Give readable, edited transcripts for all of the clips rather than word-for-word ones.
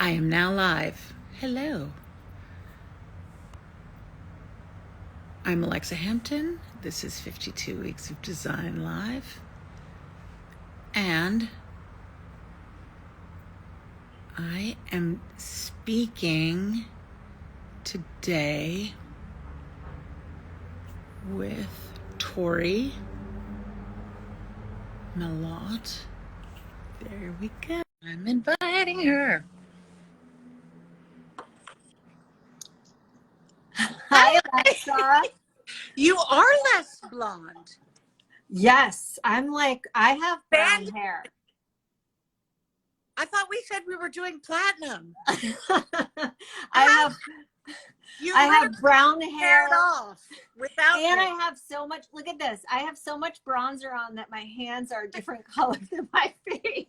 I am now live. Hello. I'm Alexa Hampton. This is 52 Weeks of Design Live. And I am speaking today with Tori Mellott. There we go. I'm inviting her. Hi, Alexa. You are less blonde. Yes, I have brown hair. I thought we said we were doing platinum. I have brown hair off without and me. I have so much, look at this. I have so much bronzer on that my hands are a different color than my face.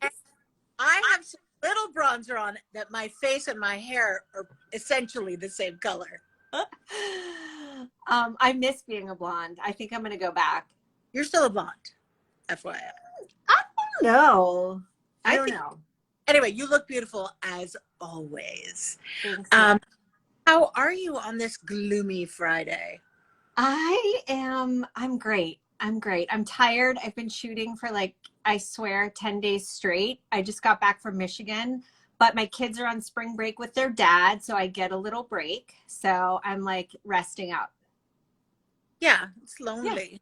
I have so little bronzer on that my face and my hair are essentially the same color. I miss being a blonde. I think I'm going to go back. You're still a blonde, FYI. I don't know. I don't know. Anyway, you look beautiful as always. Thanks. How are you on this gloomy Friday? I'm great. I'm tired. I've been shooting for I swear 10 days straight. I just got back from Michigan, but my kids are on spring break with their dad, so I get a little break. So I'm resting up. Yeah, it's lonely.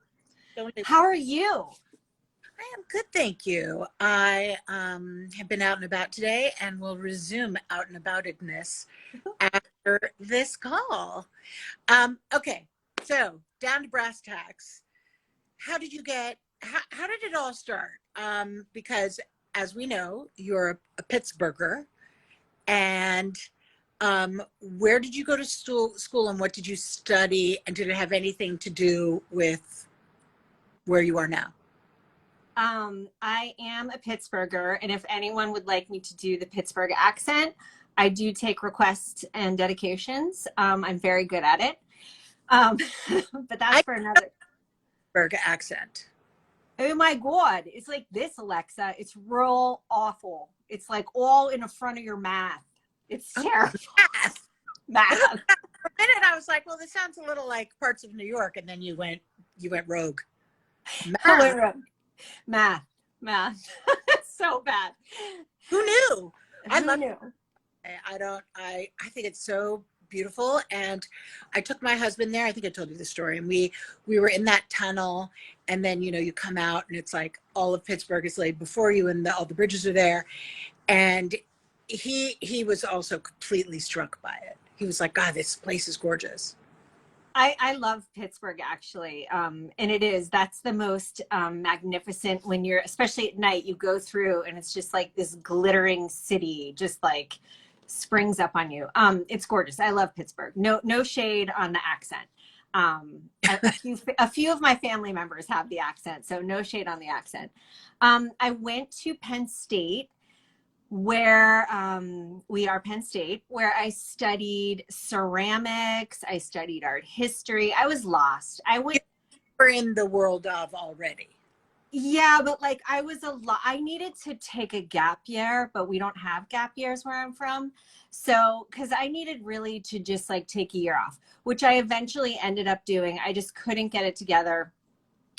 Yeah. How are you? I am good, thank you. I have been out and about today and will resume out and aboutedness after this call. Okay, so down to brass tacks. How did you get, how did it all start? Because as we know, you're a Pittsburgher, and where did you go to school and what did you study, and did it have anything to do with where you are now? I am a Pittsburgher, and if anyone would like me to do the Pittsburgh accent, I do take requests and dedications. I'm very good at it. But that's for another Pittsburgh accent. Oh my God. It's like this, Alexa. It's real awful. It's all in the front of your mouth. It's terrible. Math. For a minute, I was like, well, this sounds a little like parts of New York, and then you went rogue. Math. It's so bad. Who knew? Who knew? I think it's so beautiful. And I took my husband there. I think I told you the story. And we were in that tunnel, and then, you come out and it's like all of Pittsburgh is laid before you, and all the bridges are there. And he was also completely struck by it. He was like, God, this place is gorgeous. I love Pittsburgh, actually. And that's the most magnificent when you're, especially at night, you go through and it's just like this glittering city, just springs up on you. It's gorgeous. I love Pittsburgh. No shade on the accent. A few of my family members have the accent, so no shade on the accent. I went to Penn State, where Penn State, where I studied ceramics. I studied art history. I was lost. We're in the world of already. Yeah, but I needed to take a gap year, but we don't have gap years where I'm from. So, because I needed really to just take a year off, which I eventually ended up doing. I just couldn't get it together.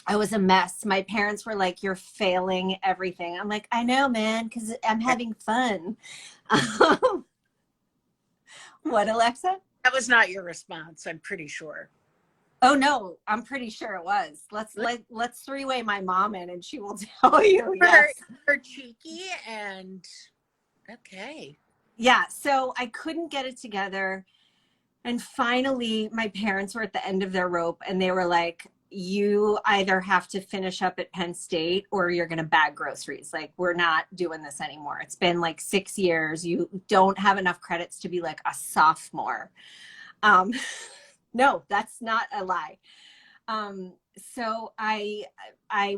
I was a mess. My parents were like, you're failing everything. I'm like, I know, man, because I'm having fun. What, Alexa? That was not your response, I'm pretty sure. Oh, no, I'm pretty sure it was. Let's three-way my mom in and she will tell you. Yes. You're cheeky and okay. Yeah, so I couldn't get it together. And finally, my parents were at the end of their rope, and they were like, you either have to finish up at Penn State or you're going to bag groceries. We're not doing this anymore. It's been 6 years. You don't have enough credits to be a sophomore. No, that's not a lie. So I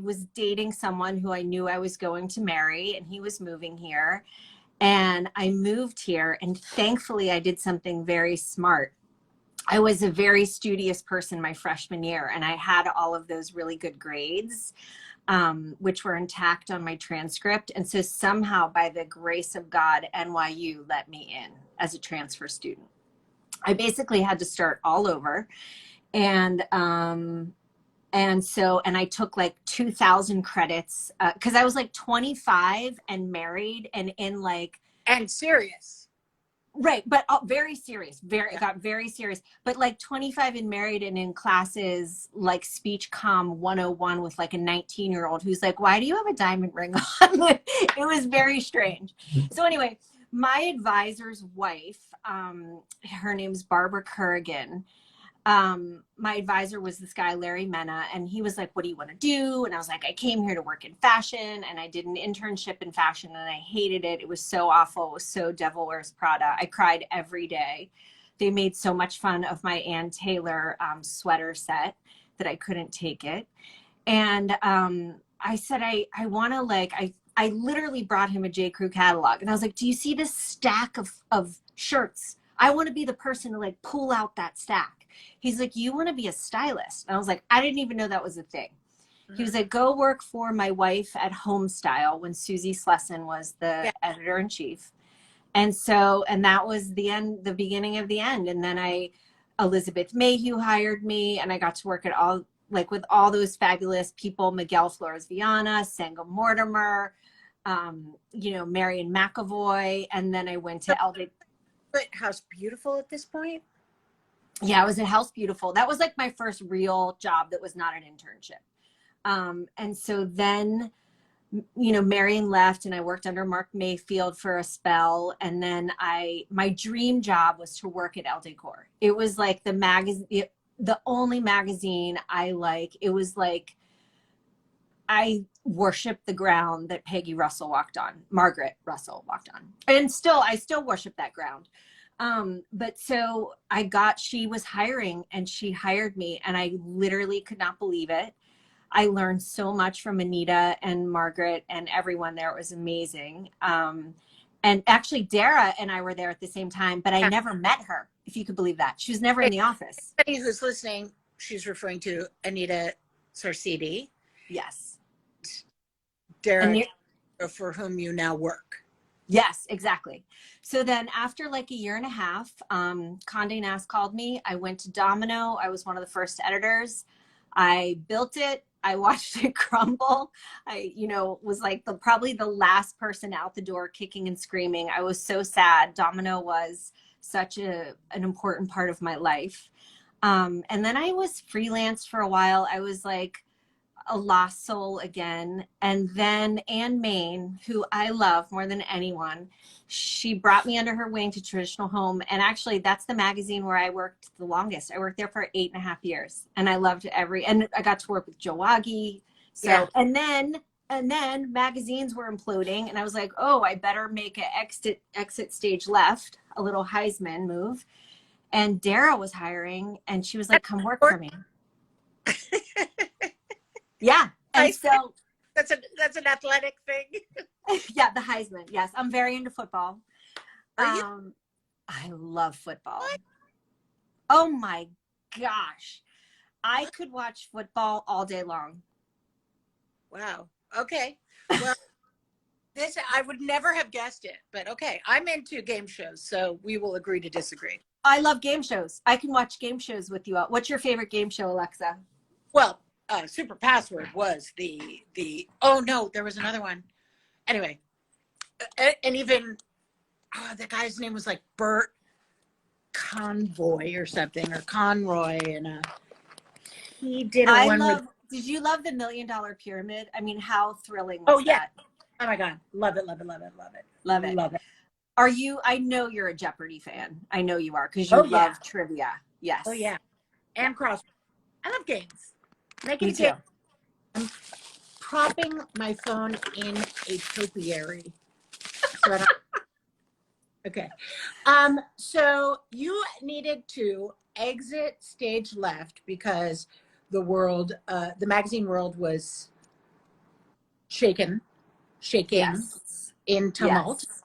was dating someone who I knew I was going to marry, and he was moving here. And I moved here, and thankfully I did something very smart. I was a very studious person my freshman year, and I had all of those really good grades. which were intact on my transcript. And so somehow, by the grace of God, NYU let me in as a transfer student. I basically had to start all over. And I took like 2,000 credits because I was like 25 and married and in like, and serious. right, but very serious, got very serious, but like 25 and married and in classes like speech comm 101 with like a 19-year-old who's like, why do you have a diamond ring on? It was very strange. So anyway, my advisor's wife, her name's Barbara Currigan. My advisor was this guy, Larry Mena, and he was like, what do you want to do? And I was like, I came here to work in fashion, and I did an internship in fashion, and I hated it. It was so awful. It was so Devil Wears Prada. I cried every day. They made so much fun of my Ann Taylor sweater set that I couldn't take it. And I said, I want to like, I literally brought him a J. Crew catalog, and I was like, do you see this stack of shirts? I want to be the person to like pull out that stack. He's like, you want to be a stylist? And I was like, I didn't even know that was a thing. Mm-hmm. He was like, go work for my wife at Homestyle when Susie Slesson was the editor-in-chief. And that was the beginning of the end. And then Elizabeth Mayhew hired me, and I got to work with all those fabulous people, Miguel Flores Viana, Sangha Mortimer, Marion McAvoy. And then I went to LD. But House Beautiful at this point? Yeah, I was at House Beautiful. That was like my first real job that was not an internship. And so then, Marion left and I worked under Mark Mayfield for a spell. And then my dream job was to work at Elle Decor. It was like the magazine, the only magazine I like. It was like, I worshiped the ground that Margaret Russell walked on. And I still worship that ground. But so she was hiring and she hired me, and I literally could not believe it. I learned so much from Anita and Margaret and everyone there. It was amazing. And actually Dara and I were there at the same time, but I never met her, if you could believe that. She was never in the office. Anybody who's listening, she's referring to Anita Sarcidi. Yes. Dara, for whom you now work. Yes, exactly. So then after like a year and a half, Condé Nast called me. I went to Domino. I was one of the first editors. I built it. I watched it crumble. I, was like probably the last person out the door kicking and screaming. I was so sad. Domino was such an important part of my life. And then I was freelance for a while. I was like a lost soul again. And then Anne Main, who I love more than anyone, she brought me under her wing to Traditional Home. And actually that's the magazine where I worked the longest. I worked there for 8.5 years, and I loved and I got to work with Joe Waggy. So, yeah. And then magazines were imploding, and I was like, oh, I better make an exit stage left, a little Heisman move. And Dara was hiring, and she was like, come work for me. Yeah. And so that's an athletic thing. Yeah, the Heisman. Yes. I'm very into football. Are you? I love football. What? Oh my gosh. I could watch football all day long. Wow. Okay. Well, I would never have guessed it, but okay. I'm into game shows, so we will agree to disagree. I love game shows. I can watch game shows with you. What's your favorite game show, Alexa? Well, Super Password was the oh no, there was another one. Anyway, and even the guy's name was like Bert Convoy or something, or Conroy, and he did did you love the $1 Million Pyramid? I mean, how thrilling was that? Oh my God, love it. I know you're a Jeopardy fan. I know you are, because you love trivia. Yes. Oh yeah, and crossword. I love games. Me too. I'm propping my phone in a topiary. Okay. So you needed to exit stage left because the magazine world was shaking Yes. in tumult. Yes.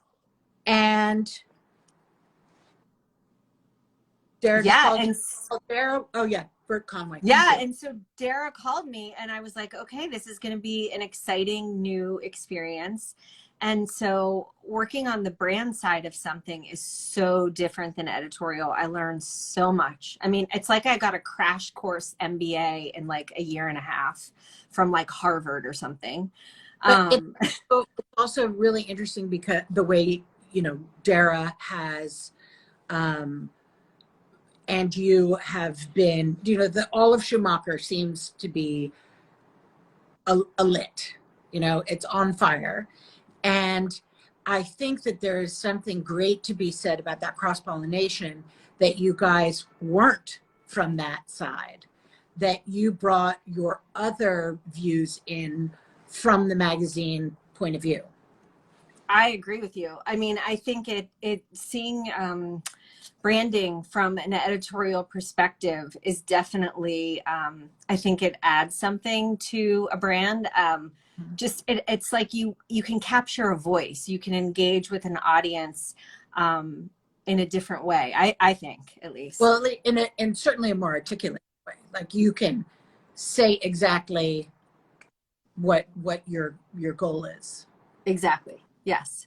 And Derek yeah, called. Oh yeah. Bert Conway. Yeah, and so Dara called me and I was like, okay, this is going to be an exciting new experience. And so working on the brand side of something is so different than editorial. I learned so much. I mean, it's like I got a crash course MBA in like a year and a half from like Harvard or something. But it's also really interesting because the way, you know, Dara has, and you have been, you know, all of Schumacher seems to be a lit, you know, it's on fire. And I think that there is something great to be said about that cross-pollination, that you guys weren't from that side, that you brought your other views in from the magazine point of view. I agree with you. I mean, I think seeing branding from an editorial perspective is definitely, I think it adds something to a brand. It's like you can capture a voice, you can engage with an audience in a different way. I think, at least. Well, in certainly a more articulate way, like you can say exactly what your goal is. Exactly. Yes.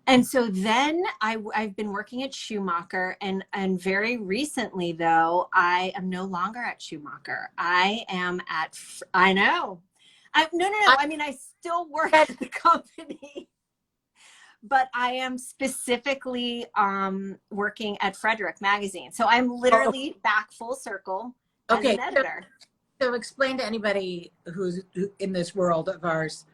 And so then I've been working at Schumacher, and very recently, though, I am no longer at Schumacher. I am at, I know. No. I mean, I still work at the company, but I am specifically working at Frederick Magazine. So I'm literally back full circle as an editor. So explain to anybody who's in this world of ours,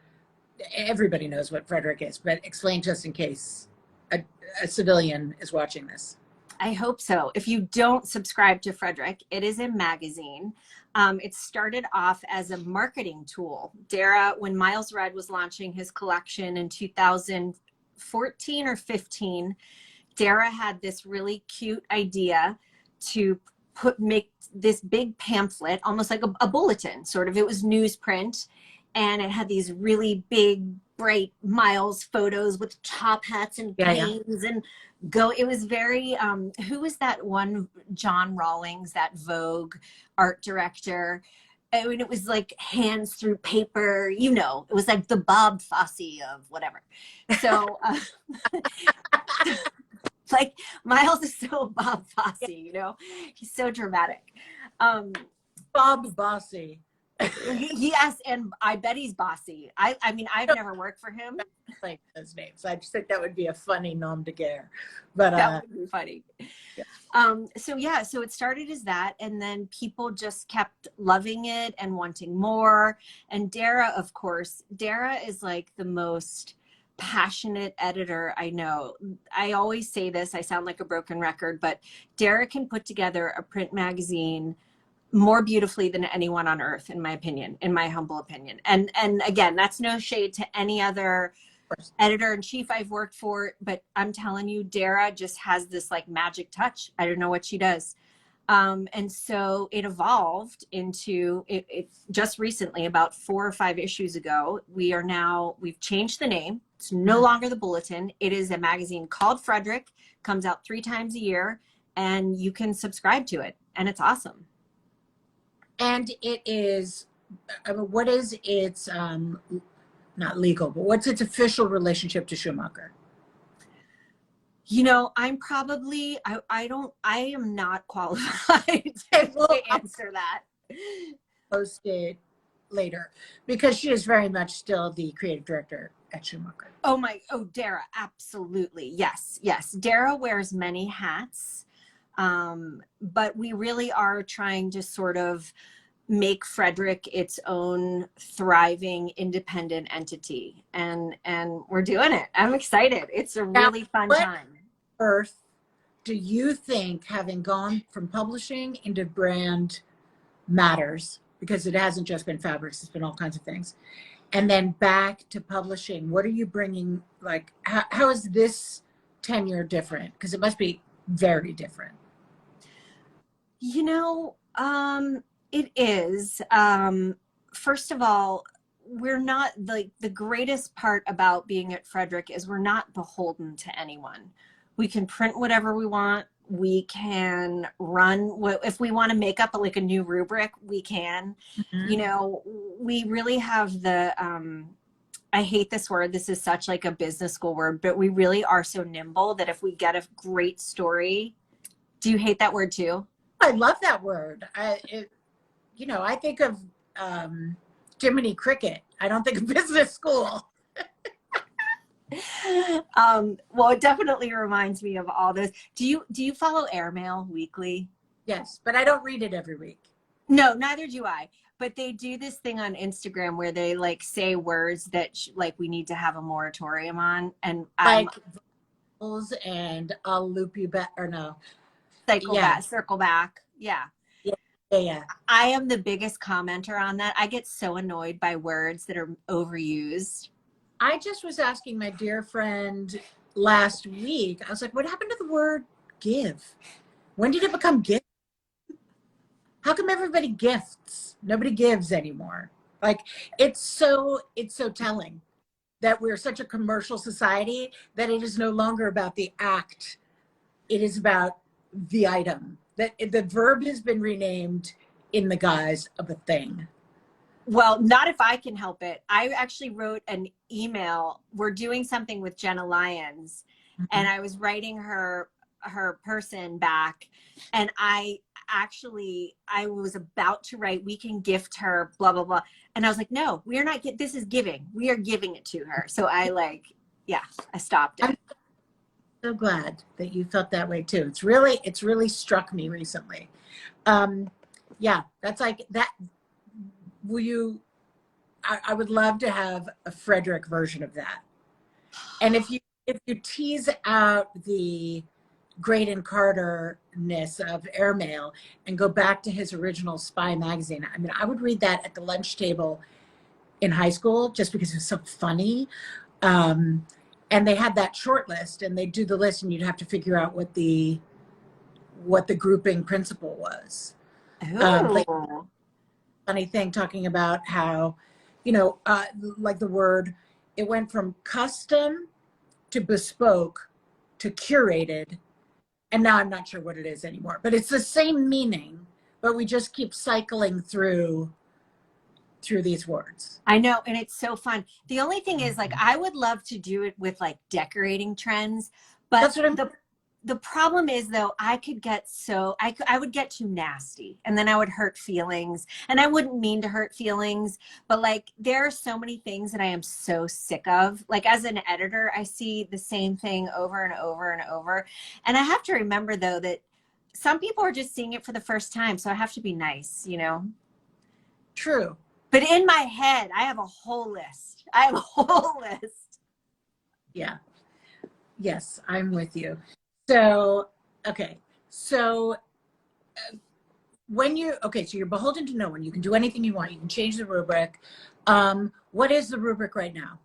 everybody knows what Frederick is, but explain just in case a civilian is watching this. I hope so. If you don't subscribe to Frederick, it is a magazine. It started off as a marketing tool. Dara, when Miles Red was launching his collection in 2014 or 15, Dara had this really cute idea to make this big pamphlet, almost like a bulletin, sort of. It was newsprint, and it had these really big, bright Miles photos with top hats and canes and it was very, who was that one, John Rawlings, that Vogue art director? I mean, it was like hands through paper, you know, it was like the Bob Fosse of whatever. So, like Miles is so Bob Fosse, you know, he's so dramatic. Bob Bossy. Yes, and I bet he's bossy. I mean, I've never worked for him. Like those names. I just think that would be a funny nom de guerre. But that would be funny. Yeah. So it started as that, and then people just kept loving it and wanting more. And Dara, of course, Dara is like the most passionate editor I know. I always say this, I sound like a broken record, but Dara can put together a print magazine more beautifully than anyone on earth, in my opinion, in my humble opinion. And again, that's no shade to any other editor-in-chief I've worked for, but I'm telling you, Dara just has this like magic touch. I don't know what she does. And so it evolved into it just recently, about 4 or 5 issues ago. We've changed the name. It's no longer the Bulletin. It is a magazine called Frederick, comes out 3 times a year, and you can subscribe to it. And it's awesome. And it is, I mean, what is its, not legal, but what's its official relationship to Schumacher? You know, I'm probably, I am not qualified to answer that. Post it later, because she is very much still the creative director at Schumacher. Oh, Dara, absolutely. Yes. Dara wears many hats. But we really are trying to sort of make Frederick its own thriving independent entity. And we're doing it. I'm excited. It's a really fun time. Earth, do you think, having gone from publishing into brand matters, because it hasn't just been fabrics, it's been all kinds of things, and then back to publishing, what are you bringing, like, how is this tenure different? Because it must be very different. You know, it is. First of all, we're not, like, the greatest part about being at Frederick is we're not beholden to anyone. We can print whatever we want. We can run, if we want to make up like a new rubric, we can. Mhm. You know, we really have the, I hate this word. This is such like a business school word, but we really are so nimble that if we get a great story, do you hate that word too? I love that word. I think of Jiminy Cricket. I don't think of business school. Well, it definitely reminds me of all this. Do you follow Airmail weekly? Yes, but I don't read it every week. No, neither do I. But they do this thing on Instagram where they like say words that like we need to have a moratorium on, and Like vowels and I'll loop you back, or no. Yeah, circle back. Yeah. yeah, yeah. I am the biggest commenter on that. I get so annoyed by words that are overused. I just was asking my dear friend last week, I was like, what happened to the word give? When did it become gift? How come everybody gifts? Nobody gives anymore. Like it's so telling that we're such a commercial society that it is no longer about the act. It is about the item. That the verb has been renamed in the guise of a thing. Well, not if I can help it. I actually wrote an email. We're doing something with Jenna Lyons, and I was writing her person back, and I was about to write, we can gift her blah blah blah, and I was like, no, we are not. This is giving. We are giving it to her. So I stopped it. I'm so glad that you felt that way too. It's really struck me recently. Yeah, that's like that. I would love to have a Frederick version of that. And if you tease out the Graydon Carter-ness of Airmail and go back to his original Spy magazine, I mean, I would read that at the lunch table in high school just because it was so funny. And they had that short list, and they'd do the list, and you'd have to figure out what the grouping principle was. Like funny thing talking about how, like the word, it went from custom to bespoke to curated, and now I'm not sure what it is anymore, but it's the same meaning, but we just keep cycling through these words. I know, and it's so fun. The only thing is, like, I would love to do it with like decorating trends, but That's what the problem is though, I would get too nasty, and then I would hurt feelings, and I wouldn't mean to hurt feelings, but like there are so many things that I am so sick of. Like as an editor, I see the same thing over and over and over, and I have to remember though that some people are just seeing it for the first time, so I have to be nice, you know. True. But in my head, I have a whole list. Yeah. Yes, I'm with you. So, okay. So so you're beholden to no one. You can do anything you want. You can change the rubric. What is the rubric right now?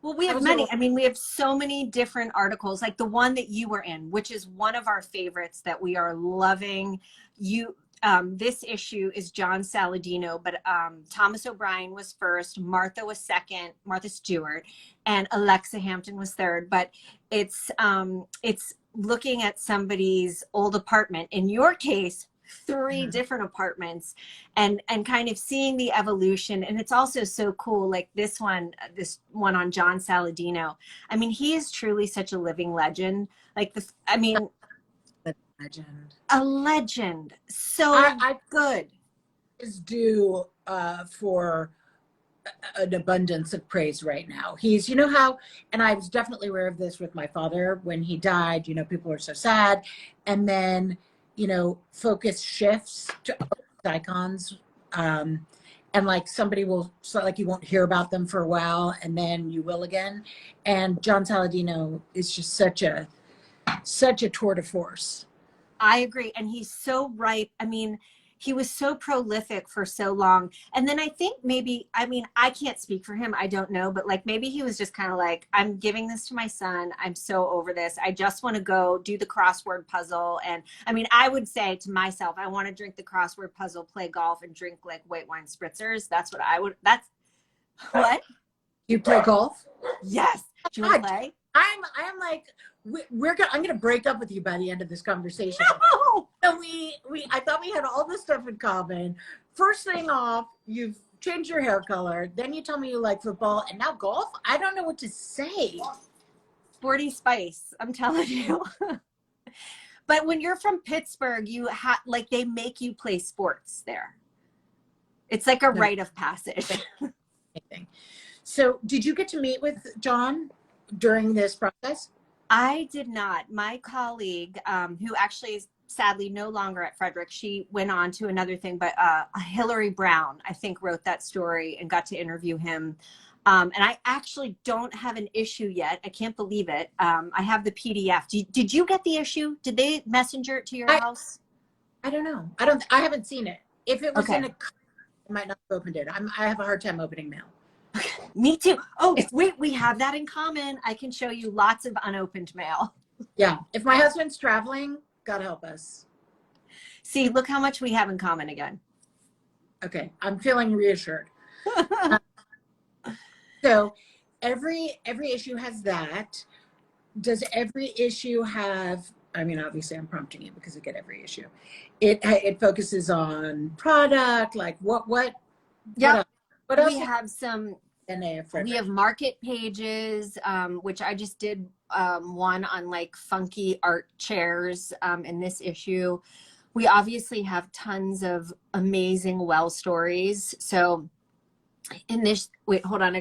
Well, we have many. I mean, we have so many different articles, like the one that you were in, which is one of our favorites that we are loving. This issue is John Saladino, but Thomas O'Brien was first, Martha was second, Martha Stewart, and Alexa Hampton was third. But it's looking at somebody's old apartment. In your case, three different apartments, and kind of seeing the evolution. And it's also so cool, like this one on John Saladino. I mean, he is truly such a living legend. Like Legend. A legend. So good. Is due for an abundance of praise right now. He's, how, and I was definitely aware of this with my father when he died, people are so sad. And then, focus shifts to icons. And like somebody will, so like you won't hear about them for a while and then you will again. And John Saladino is just such a tour de force. I agree. And he's so ripe. I mean, he was so prolific for so long. And then I think I can't speak for him. I don't know. But like maybe he was just kind of like, I'm giving this to my son. I'm so over this. I just want to go do the crossword puzzle. And I mean, I would say to myself, I want to drink the crossword puzzle, play golf, and drink like white wine spritzers. What? You play golf? Yes. Do you want to play? I'm like, I'm gonna break up with you by the end of this conversation. No! So I thought we had all this stuff in common. First thing off, you've changed your hair color. Then you tell me you like football, and now golf. I don't know what to say. Sporty spice, I'm telling you. But when you're from Pittsburgh, like they make you play sports there. It's like a rite of passage. So, did you get to meet with John during this process? I did not. My colleague, who actually is sadly no longer at Frederick, she went on to another thing, but Hillary Brown, I think, wrote that story and got to interview him. And I actually don't have an issue yet. I can't believe it. I have the PDF. Did you get the issue? Did they messenger it to your house? I don't know. I haven't seen it. If it was in a, I might not have opened it. I have a hard time opening mail. Me too. Oh, wait, we have that in common. I can show you lots of unopened mail. Yeah. If my husband's traveling, God help us. See, look how much we have in common again. Okay. I'm feeling reassured. So every issue has that. Does every issue have, I mean, obviously I'm prompting you because I get every issue. It focuses on product, like what Yeah. What else? We have some, we have market pages, which I just did one on like funky art chairs in this issue. We obviously have tons of amazing well stories. So in this, wait, hold on. I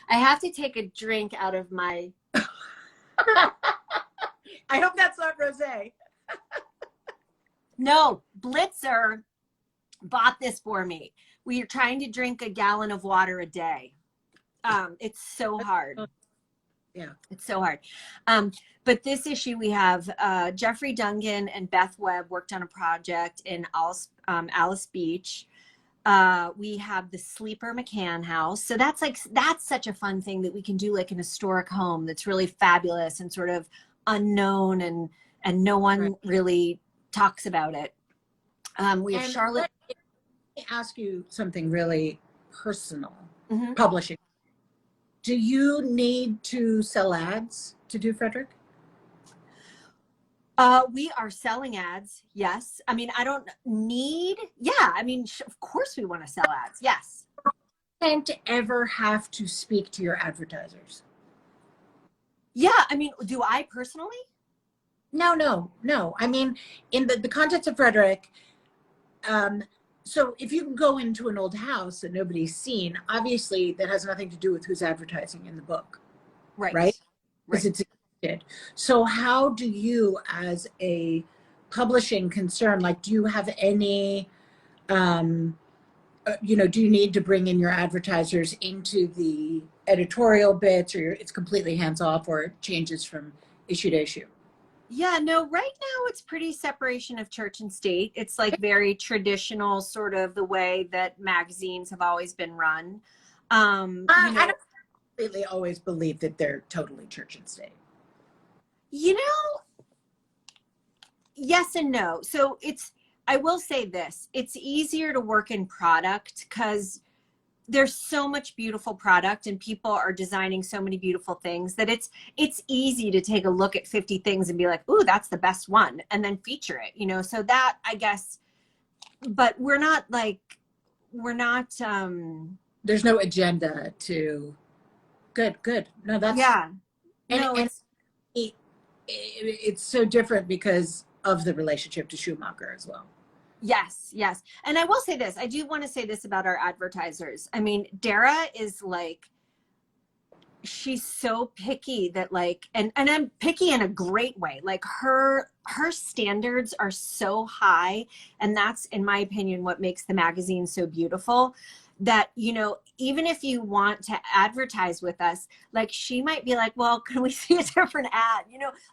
have to take a drink out of my. I hope that's not rosé. No, Blitzer bought this for me. We are trying to drink a gallon of water a day. It's so hard. Yeah, it's so hard. But this issue, we have Jeffrey Dungan and Beth Webb worked on a project in Alice Beach. We have the Sleeper McCann house. So that's such a fun thing that we can do like an historic home that's really fabulous and sort of unknown and no one really talks about it. We have Charlotte. Let me ask you something really personal. Publishing. Do you need to sell ads to do Frederick? We are selling ads. Yes. I mean, I don't need, yeah. I mean, of course we want to sell ads. Yes. And to ever have to speak to your advertisers? Yeah. I mean, do I personally? No. I mean, in the context of Frederick, so if you can go into an old house that nobody's seen, obviously that has nothing to do with who's advertising in the book. Right? Because it's existed. So how do you, as a publishing concern, like, do you have any, do you need to bring in your advertisers into the editorial bits, or it's completely hands off, or it changes from issue to issue? Yeah, no, right now it's pretty separation of church and state. It's like very traditional, sort of the way that magazines have always been run. I don't completely always believe that they're totally church and state. Yes and no. So I will say this, it's easier to work in product because there's so much beautiful product and people are designing so many beautiful things that it's easy to take a look at 50 things and be like, ooh, that's the best one, and then feature it, so that, I guess, but we're not there's no agenda to good. No, that's, yeah. And it's so different because of the relationship to Schumacher as well. Yes. And I will say this. I do want to say this about our advertisers. I mean, Dara is like, she's so picky that like, and I'm picky in a great way. Like her standards are so high. And that's, in my opinion, what makes the magazine so beautiful, that, even if you want to advertise with us, like she might be like, well, can we see a different ad?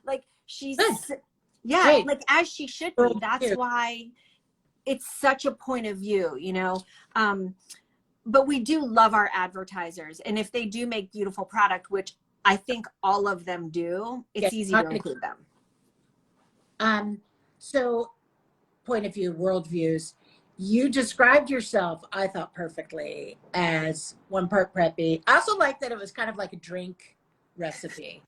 Like she's, like as she should be. That's why it's such a point of view, but we do love our advertisers. And if they do make beautiful product, which I think all of them do, it's easy to include them. So point of view, worldviews, you described yourself, I thought perfectly, as one part preppy. I also like that it was kind of like a drink recipe.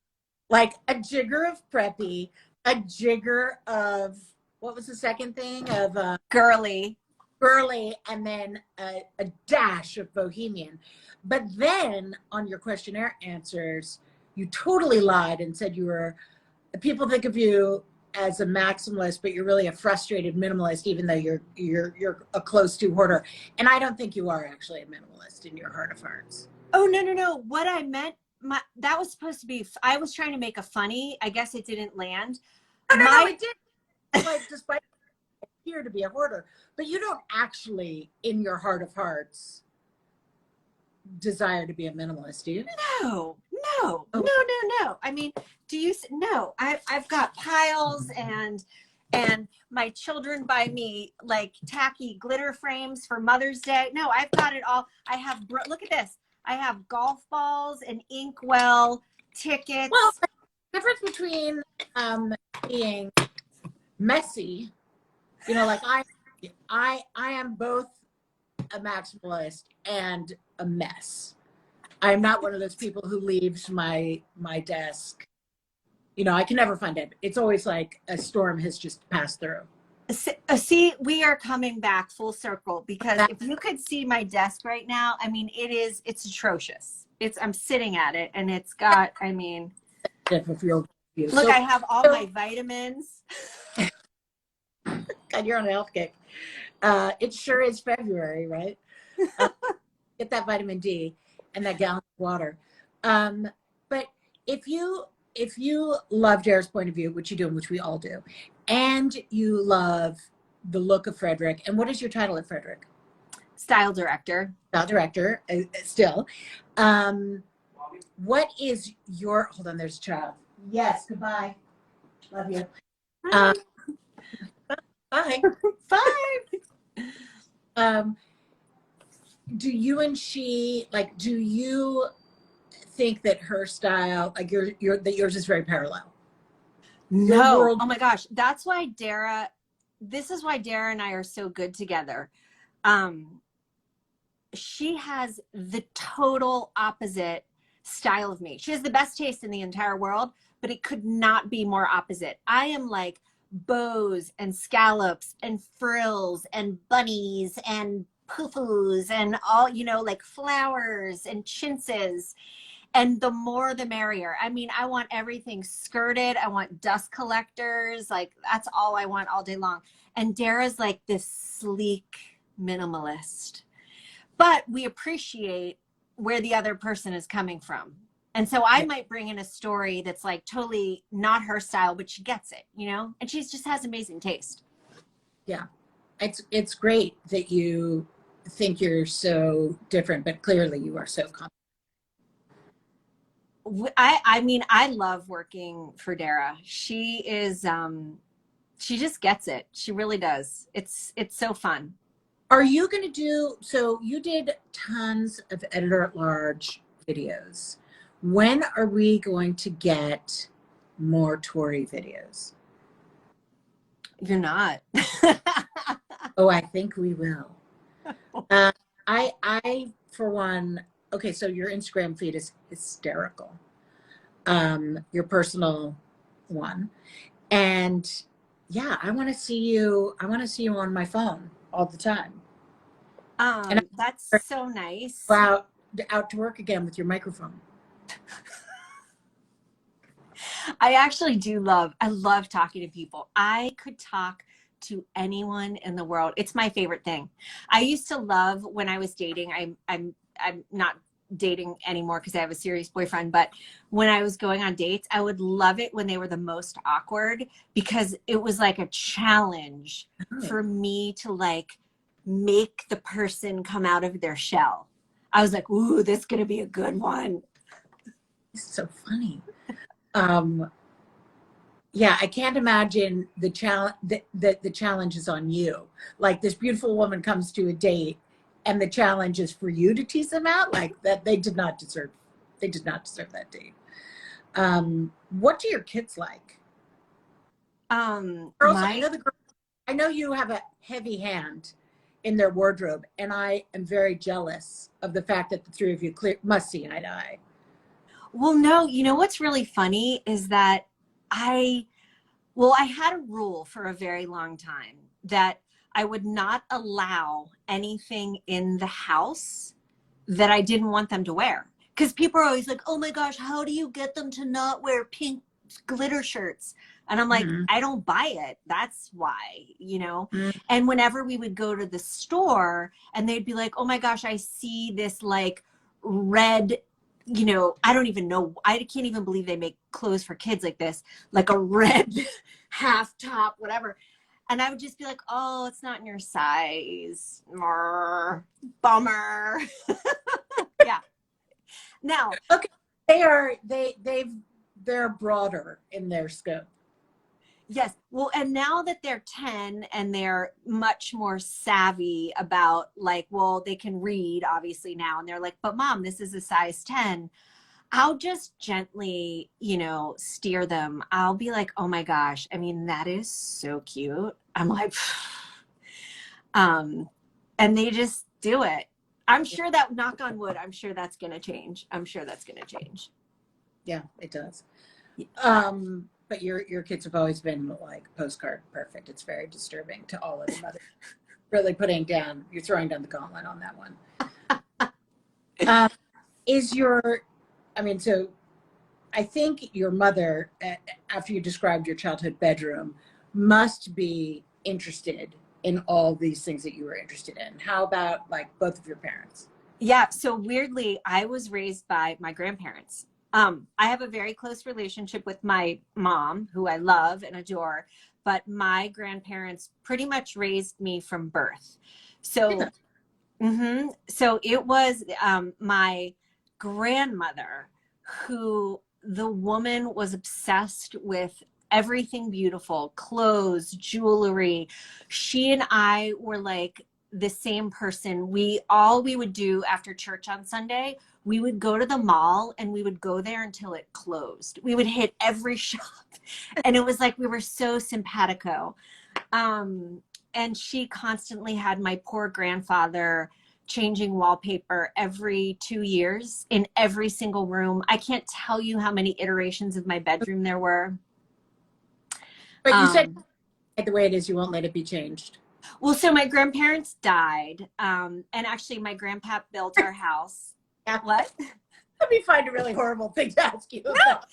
Like a jigger of preppy, a jigger of, what was the second thing? Of Girly. girly, and then a dash of bohemian. But then on your questionnaire answers, you totally lied and said you were, people think of you as a maximalist, but you're really a frustrated minimalist, even though you're a close to hoarder. And I don't think you are actually a minimalist in your heart of hearts. Oh, no, no, no. What I meant, that was supposed to be, I was trying to make a funny. I guess it didn't land. No, no, no, it did. Like, despite appear to be a hoarder, but you don't actually, in your heart of hearts, desire to be a minimalist, do you? No, no, no, no, no. I mean, do you? No, I've got piles, and my children buy me like tacky glitter frames for Mother's Day. No, I've got it all. I have, look at this. I have golf balls and inkwell tickets. Well, the difference between being messy, you know, like I am both a maximalist and a mess. I'm not one of those people who leaves my desk. You know, I can never find it. It's always like a storm has just passed through. See, we are coming back full circle, because if you could see my desk right now, I mean, it's atrocious. I'm sitting at it, and it's got, I mean, Look, so, I have all my vitamins. God, you're on a health kick. It sure is February, right? Get that vitamin D and that gallon of water. But if you love Dara's point of view, which you do, and which we all do, and you love the look of Frederick, and what is your title at Frederick? Style director. Style director, still. What is your, hold on, there's a child. Yes, goodbye. Love you. Bye. Bye. Do you and she, like, do you think that her style, like that yours is very parallel? No. Oh my gosh. That's why this is why Dara and I are so good together. She has the total opposite style of me. She has the best taste in the entire world, but it could not be more opposite. I am like bows and scallops and frills and bunnies and poo-poos and all, you know, like flowers and chintzes. And the more the merrier. I mean, I want everything skirted. I want dust collectors. Like, that's all I want all day long. And Dara's like this sleek minimalist. But we appreciate where the other person is coming from. And so I might bring in a story that's like totally not her style, but she gets it, you know? And she just has amazing taste. Yeah. It's great that you think you're so different, but clearly you are so complex. I mean, I love working for Dara. She is, she just gets it. She really does. It's so fun. Are you going to do, so you did tons of editor-at-large videos. When are we going to get more Tori videos? You're not. Oh, I think we will. I, for one, okay, so your Instagram feed is hysterical. Your personal one. And yeah, I want to see you on my phone all the time. And that's so nice. Out to work again with your microphone. I love talking to people. I could talk to anyone in the world. It's my favorite thing. I used to love when I was dating. I'm not dating anymore because I have a serious boyfriend, but when I was going on dates, I would love it when they were the most awkward, because it was like a challenge for me to like make the person come out of their shell. I was like, ooh, this is gonna be a good one. It's so funny. Yeah, I can't imagine the challenge that the challenge is on you. Like, this beautiful woman comes to a date and the challenge is for you to tease them out. Like, that they did not deserve that date. What do your kids like? Girls, I know you have a heavy hand in their wardrobe, and I am very jealous of the fact that the three of you must see eye to eye. Well, no, you know what's really funny is that I, well, I had a rule for a very long time that I would not allow anything in the house that I didn't want them to wear. Because people are always like, oh my gosh, how do you get them to not wear pink glitter shirts? And I'm like, Mhm. I don't buy it. That's why, you know? Mhm. And whenever we would go to the store and they'd be like, oh my gosh, I see this like red, you know, I don't even know. I can't even believe they make clothes for kids like this, like a red half top, whatever. And I would just be like, oh, it's not in your size. Bummer. Yeah. Now, Okay, they're broader in their scope. yes. Well, and now that they're 10 and they're much more savvy about like, well, they can read obviously now. And they're like, but mom, this is a size 10. I'll just gently, you know, steer them. I'll be like, oh my gosh. I mean, that is so cute. I'm like, um, and they just do it. I'm sure that, knock on wood, I'm sure that's going to change. I'm sure that's going to change. Yeah, it does. But your kids have always been like postcard perfect. It's very disturbing to all of the mothers. Really you're throwing down the gauntlet on that one. Um, is your, I mean, so I think your mother, after you described your childhood bedroom, must be interested in all these things that you were interested in. How about like both of your parents? Yeah. So weirdly, I was raised by my grandparents. I have a very close relationship with my mom, who I love and adore, but my grandparents pretty much raised me from birth. Yeah. So, so it was my grandmother who the woman was obsessed with everything beautiful, clothes, jewelry. She and I were like the same person. We would do after church on Sunday, we would go to the mall and we would go there until it closed. We would hit every shop. And it was like we were so simpatico. Um, and she constantly had my poor grandfather changing wallpaper every 2 years in every single room. I can't tell you how many iterations of my bedroom there were. But you said Um, the way it is, you won't let it be changed. well, so my grandparents died, and actually my grandpa built our house. Yeah. What? Let me find a really horrible thing to ask you No, about.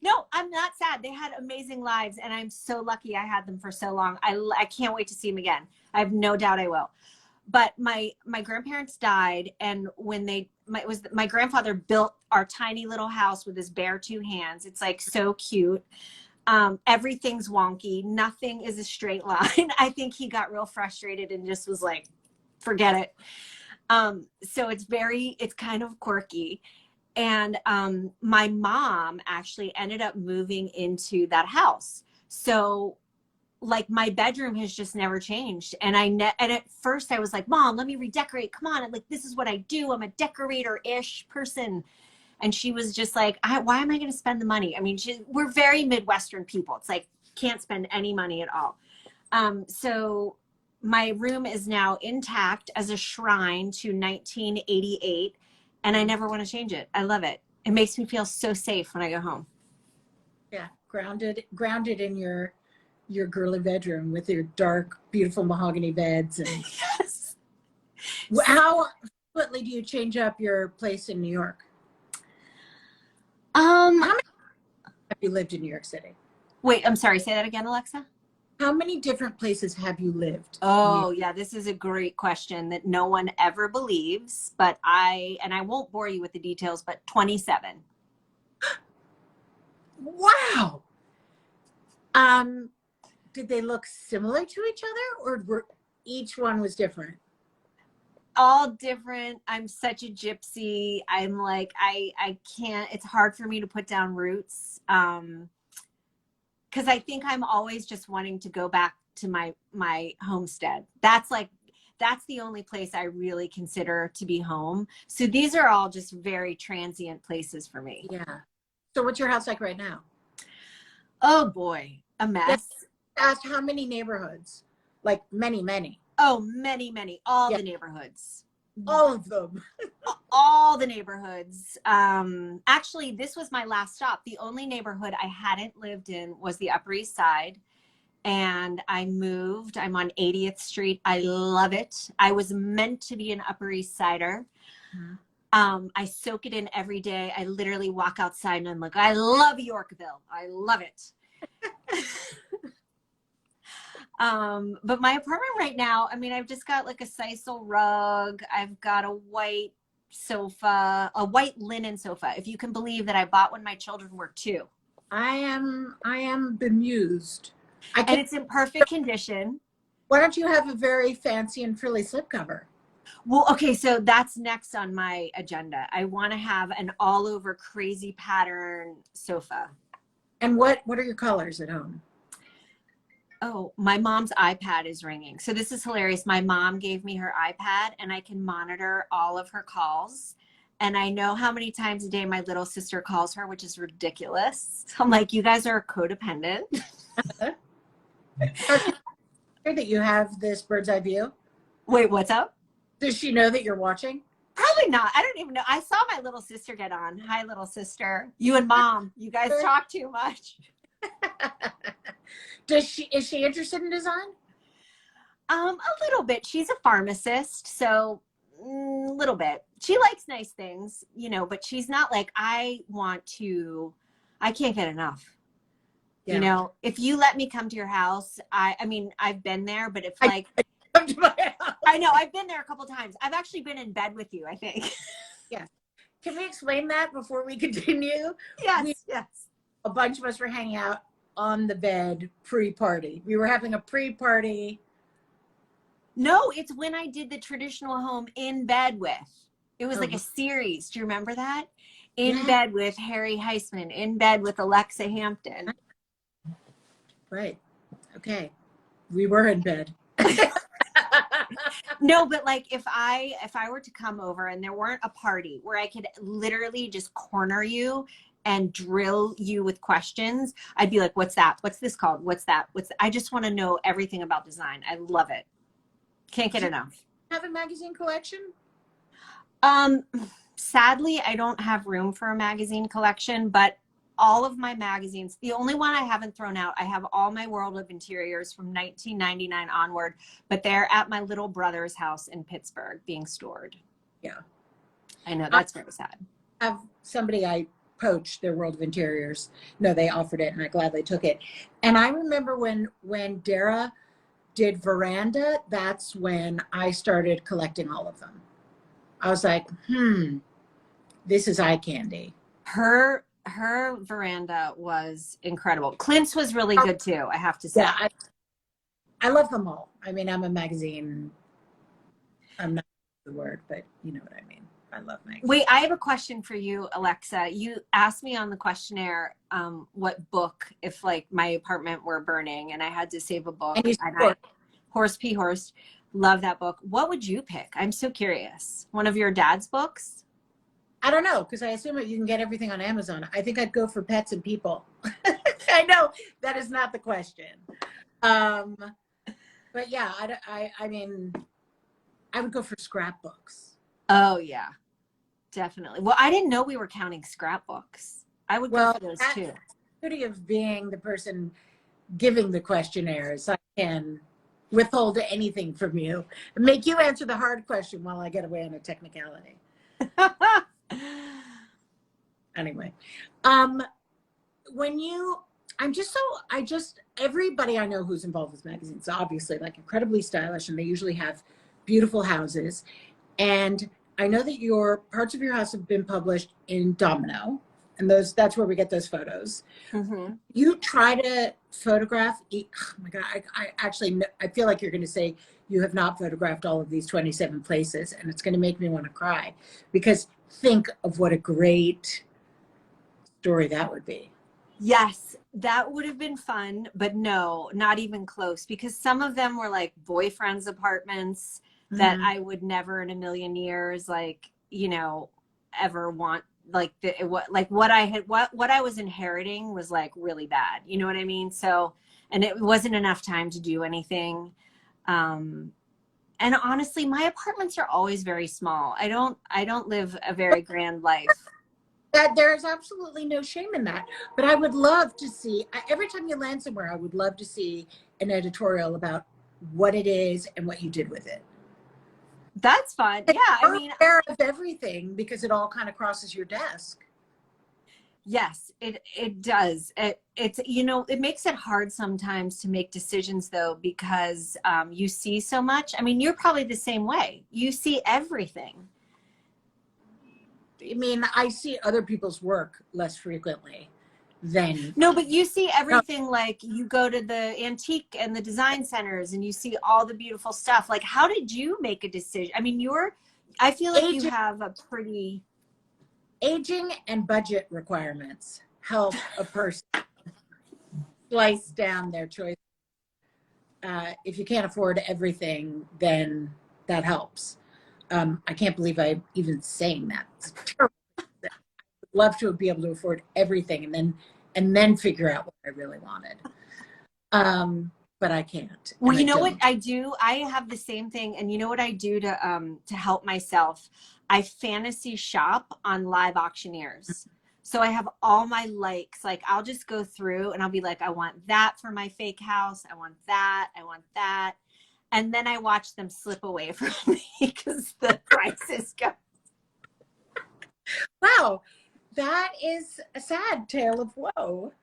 no, I'm not sad. They had amazing lives, and I'm so lucky I had them for so long. I can't wait to see them again. I have no doubt I will. But my grandparents died, and when my grandfather built our tiny little house with his bare two hands. It's like so cute. Everything's wonky. Nothing is a straight line. I think he got real frustrated and just was like, forget it. So it's kind of quirky. And my mom actually ended up moving into that house. So like my bedroom has just never changed. And and at first I was like, Mom, let me redecorate. Come on. Like, this is what I do. I'm a decorator-ish person. And she was just like, why am I going to spend the money? I mean, we're very Midwestern people. It's like, can't spend any money at all. So my room is now intact as a shrine to 1988, and I never want to change it. I love it. It makes me feel so safe when I go home. Yeah, grounded in your girly bedroom with your dark, beautiful mahogany beds. And Yes. how frequently do you change up your place in New York? Um, How many have you lived in New York City? Wait, I'm sorry. Say that again, Alexa. How many different places have you lived in New York? Oh, yeah, this is a great question that no one ever believes, but I won't bore you with the details, but 27. Wow. Did they look similar to each other, or were each one was different? All different. I'm such a gypsy. I'm like, I can't, it's hard for me to put down roots. Because I think I'm always just wanting to go back to my homestead. That's the only place I really consider to be home. So these are all just very transient places for me. Yeah. So what's your house like right now? Oh boy, a Yeah. mess. Asked how many neighborhoods? Like many, many. Oh, many, all Yeah. the neighborhoods. All of them. all the neighborhoods. Actually, this was my last stop. The only neighborhood I hadn't lived in was the Upper East Side. And I moved. I'm on 80th Street. I love it. I was meant to be an Upper East Sider. I soak it in every day. I literally walk outside and I'm like, I love Yorkville. I love it. But my apartment right now, I mean, I've just got like a sisal rug. I've got a white sofa, a white linen sofa. If you can believe that I bought when my children were 2. I am bemused. And it's in perfect condition. Why don't you have a very fancy and frilly slipcover? Well, okay, so that's next on my agenda. I want to have an all over crazy pattern sofa. And what are your colors at home? Oh, my mom's iPad is ringing. So this is hilarious. My mom gave me her iPad and I can monitor all of her calls. And I know how many times a day my little sister calls her, which is ridiculous. So I'm like, you guys are codependent. That you have this bird's eye view? Wait, what's up? Does she know that you're watching? Probably not. I don't even know. I saw my little sister get on. Hi, little sister. You and mom, you guys talk too much. Is she interested in design? A little bit. She's a pharmacist, so a little bit. She likes nice things, you know, but she's not like, I can't get enough. Yeah. You know, if you let me come to your house, I mean, I've been there, but if like, come to my house. I know, I've been there a couple times. I've actually been in bed with you, I think. Yeah. Can we explain that before we continue? Yes, yes. A bunch of us were hanging out on the bed pre-party. We were having a pre-party. No, it's when I did the traditional home in bed with. It was like a series. Do you remember that? In bed with Harry Heisman, in bed with Alexa Hampton. Right. Okay. We were in bed. No, but like if I were to come over and there weren't a party where I could literally just corner you and drill you with questions, I'd be like, what's that? What's this called? What's that? I just want to know everything about design. I love it. Can't get enough. Have a magazine collection? Sadly, I don't have room for a magazine collection, but all of my magazines, the only one I haven't thrown out, I have all my World of Interiors from 1999 onward, but they're at my little brother's house in Pittsburgh being stored. Yeah. I know, that's very sad. I have somebody I poached their World of Interiors. No, they offered it and I gladly took it. And I remember when Dara did Veranda, that's when I started collecting all of them. I was like, this is eye candy. Her Veranda was incredible. Clint's was really good too, I have to say. Yeah, I love them all. I mean, I'm not the word, but you know what I mean. I love magazines. Wait, I have a question for you, Alexa. You asked me on the questionnaire what book, if like my apartment were burning and I had to save a book. And Horse P. Horse. Love that book. What would you pick? I'm so curious. One of your dad's books? I don't know, because I assume that you can get everything on Amazon. I think I'd go for Pets and People. I know that is not the question. But yeah, I mean, I would go for scrapbooks. Oh, yeah, definitely. Well, I didn't know we were counting scrapbooks. I would go for those too. The beauty of being the person giving the questionnaires, I can withhold anything from you and make you answer the hard question while I get away on a technicality. Anyway, everybody I know who's involved with magazines, obviously like incredibly stylish, and they usually have beautiful houses. And I know that parts of your house have been published in Domino, and that's where we get those photos. Mm-hmm. You try to photograph. Oh my God, I feel like you're going to say you have not photographed all of these 27 places, and it's going to make me want to cry, because think of what a great story that would be. Yes, that would have been fun, but no, not even close, because some of them were like boyfriends' apartments that I would never in a million years, like, you know, ever want. Like what I was inheriting was like really bad. You know what I mean? So, and it wasn't enough time to do anything. And honestly, my apartments are always very small. I don't live a very grand life. That there's absolutely no shame in that. But I would love to see, every time you land somewhere, I would love to see an editorial about what it is and what you did with it. That's fun. And Yeah, I you're mean, aware of everything because it all kind of crosses your desk. yes, it does. It's it makes it hard sometimes to make decisions though, because you see so much. I mean, you're probably the same way. You see everything. I mean, I see other people's work less frequently than. No, but you see No, everything. Like you go to the antique and the design centers and you see all the beautiful stuff. Like, how did you make a decision? I mean, I feel like you aging, have a pretty, aging and budget requirements help a person slice down their choice. If you can't afford everything, then that helps. I can't believe I'm even saying that. It's terrible. I would love to be able to afford everything and then figure out what I really wanted. But I can't, well, and I you know what don't. I do? I have the same thing. And you know what I do to help myself? I fantasy shop on live auctioneers. So I have all my likes. Like I'll just go through and I'll be like, I want that for my fake house. I want that. I want that. And then I watch them slip away from me because the prices go. Wow, that is a sad tale of woe.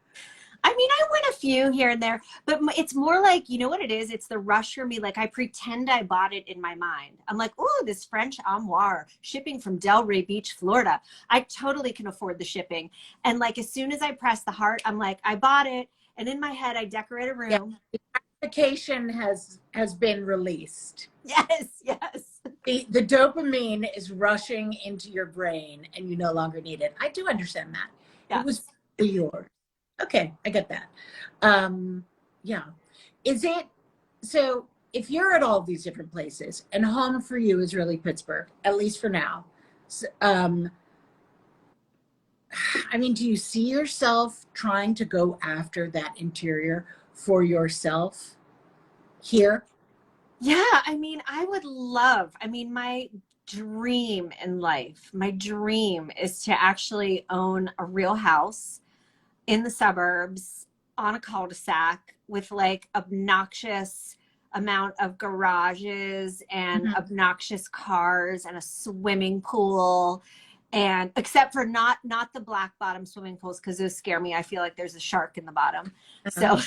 I mean, I win a few here and there, but it's more like, you know what it is? It's the rush for me. Like I pretend I bought it in my mind. I'm like, oh, this French armoire shipping from Delray Beach, Florida. I totally can afford the shipping. And like, as soon as I press the heart, I'm like, I bought it. And in my head, I decorate a Yeah, room. the gratification has been released. Yes, yes. The dopamine is rushing into your brain and you no longer need it. I do understand that. It was Yes. yours. Okay, I get that. Yeah. Is it so if you're at all these different places and home for you is really Pittsburgh, at least for now. I mean, do you see yourself trying to go after that interior for yourself here? Yeah, I mean, I mean, my dream in life, my dream is to actually own a real house in the suburbs on a cul-de-sac with like obnoxious amount of garages and Mhm. obnoxious cars and a swimming pool, and except for not the black bottom swimming pools because those scare me. I feel like there's a shark in the bottom. So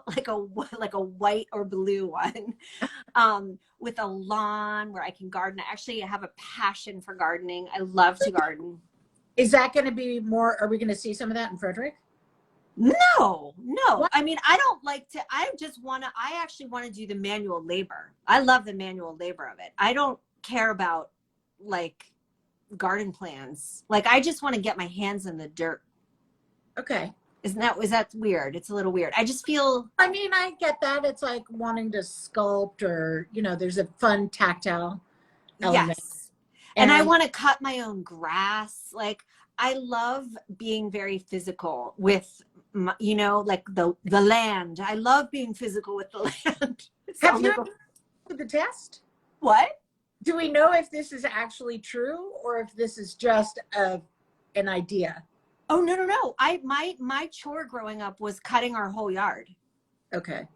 like a white or blue one, with a lawn where I can garden. I actually have a passion for gardening. I love to garden. Is that going to be more? Are we going to see some of that in Frederick? No, no. What? I mean, I don't like to, I actually want to do the manual labor. I love the manual labor of it. I don't care about like garden plans. Like, I just want to get my hands in the dirt. Okay. Is that weird? It's a little weird. I just feel, I mean, I get that. It's like wanting to sculpt or, there's a fun tactile element. yes. And I And want to cut my own grass. Like, I love being very physical with, like the land. I love being physical with the land. It have sounds you like ever taken the test? what? Do we know if this is actually true or if this is just an idea? Oh, no, no, no. My chore growing up was cutting our whole yard. Okay.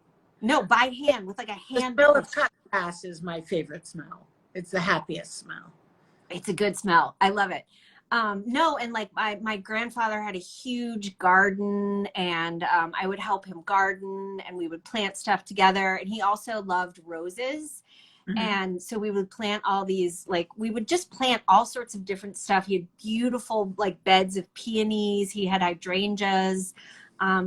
No, by hand with like a The hand smell of push. cut grass is my favorite smell. It's the happiest smell. It's a good smell. I love it. No, and like my grandfather had a huge garden, and I would help him garden, and we would plant stuff together. And he also loved roses. Mhm. And so we would plant all these, like, we would just plant all sorts of different stuff. He had beautiful, like, beds of peonies. He had hydrangeas.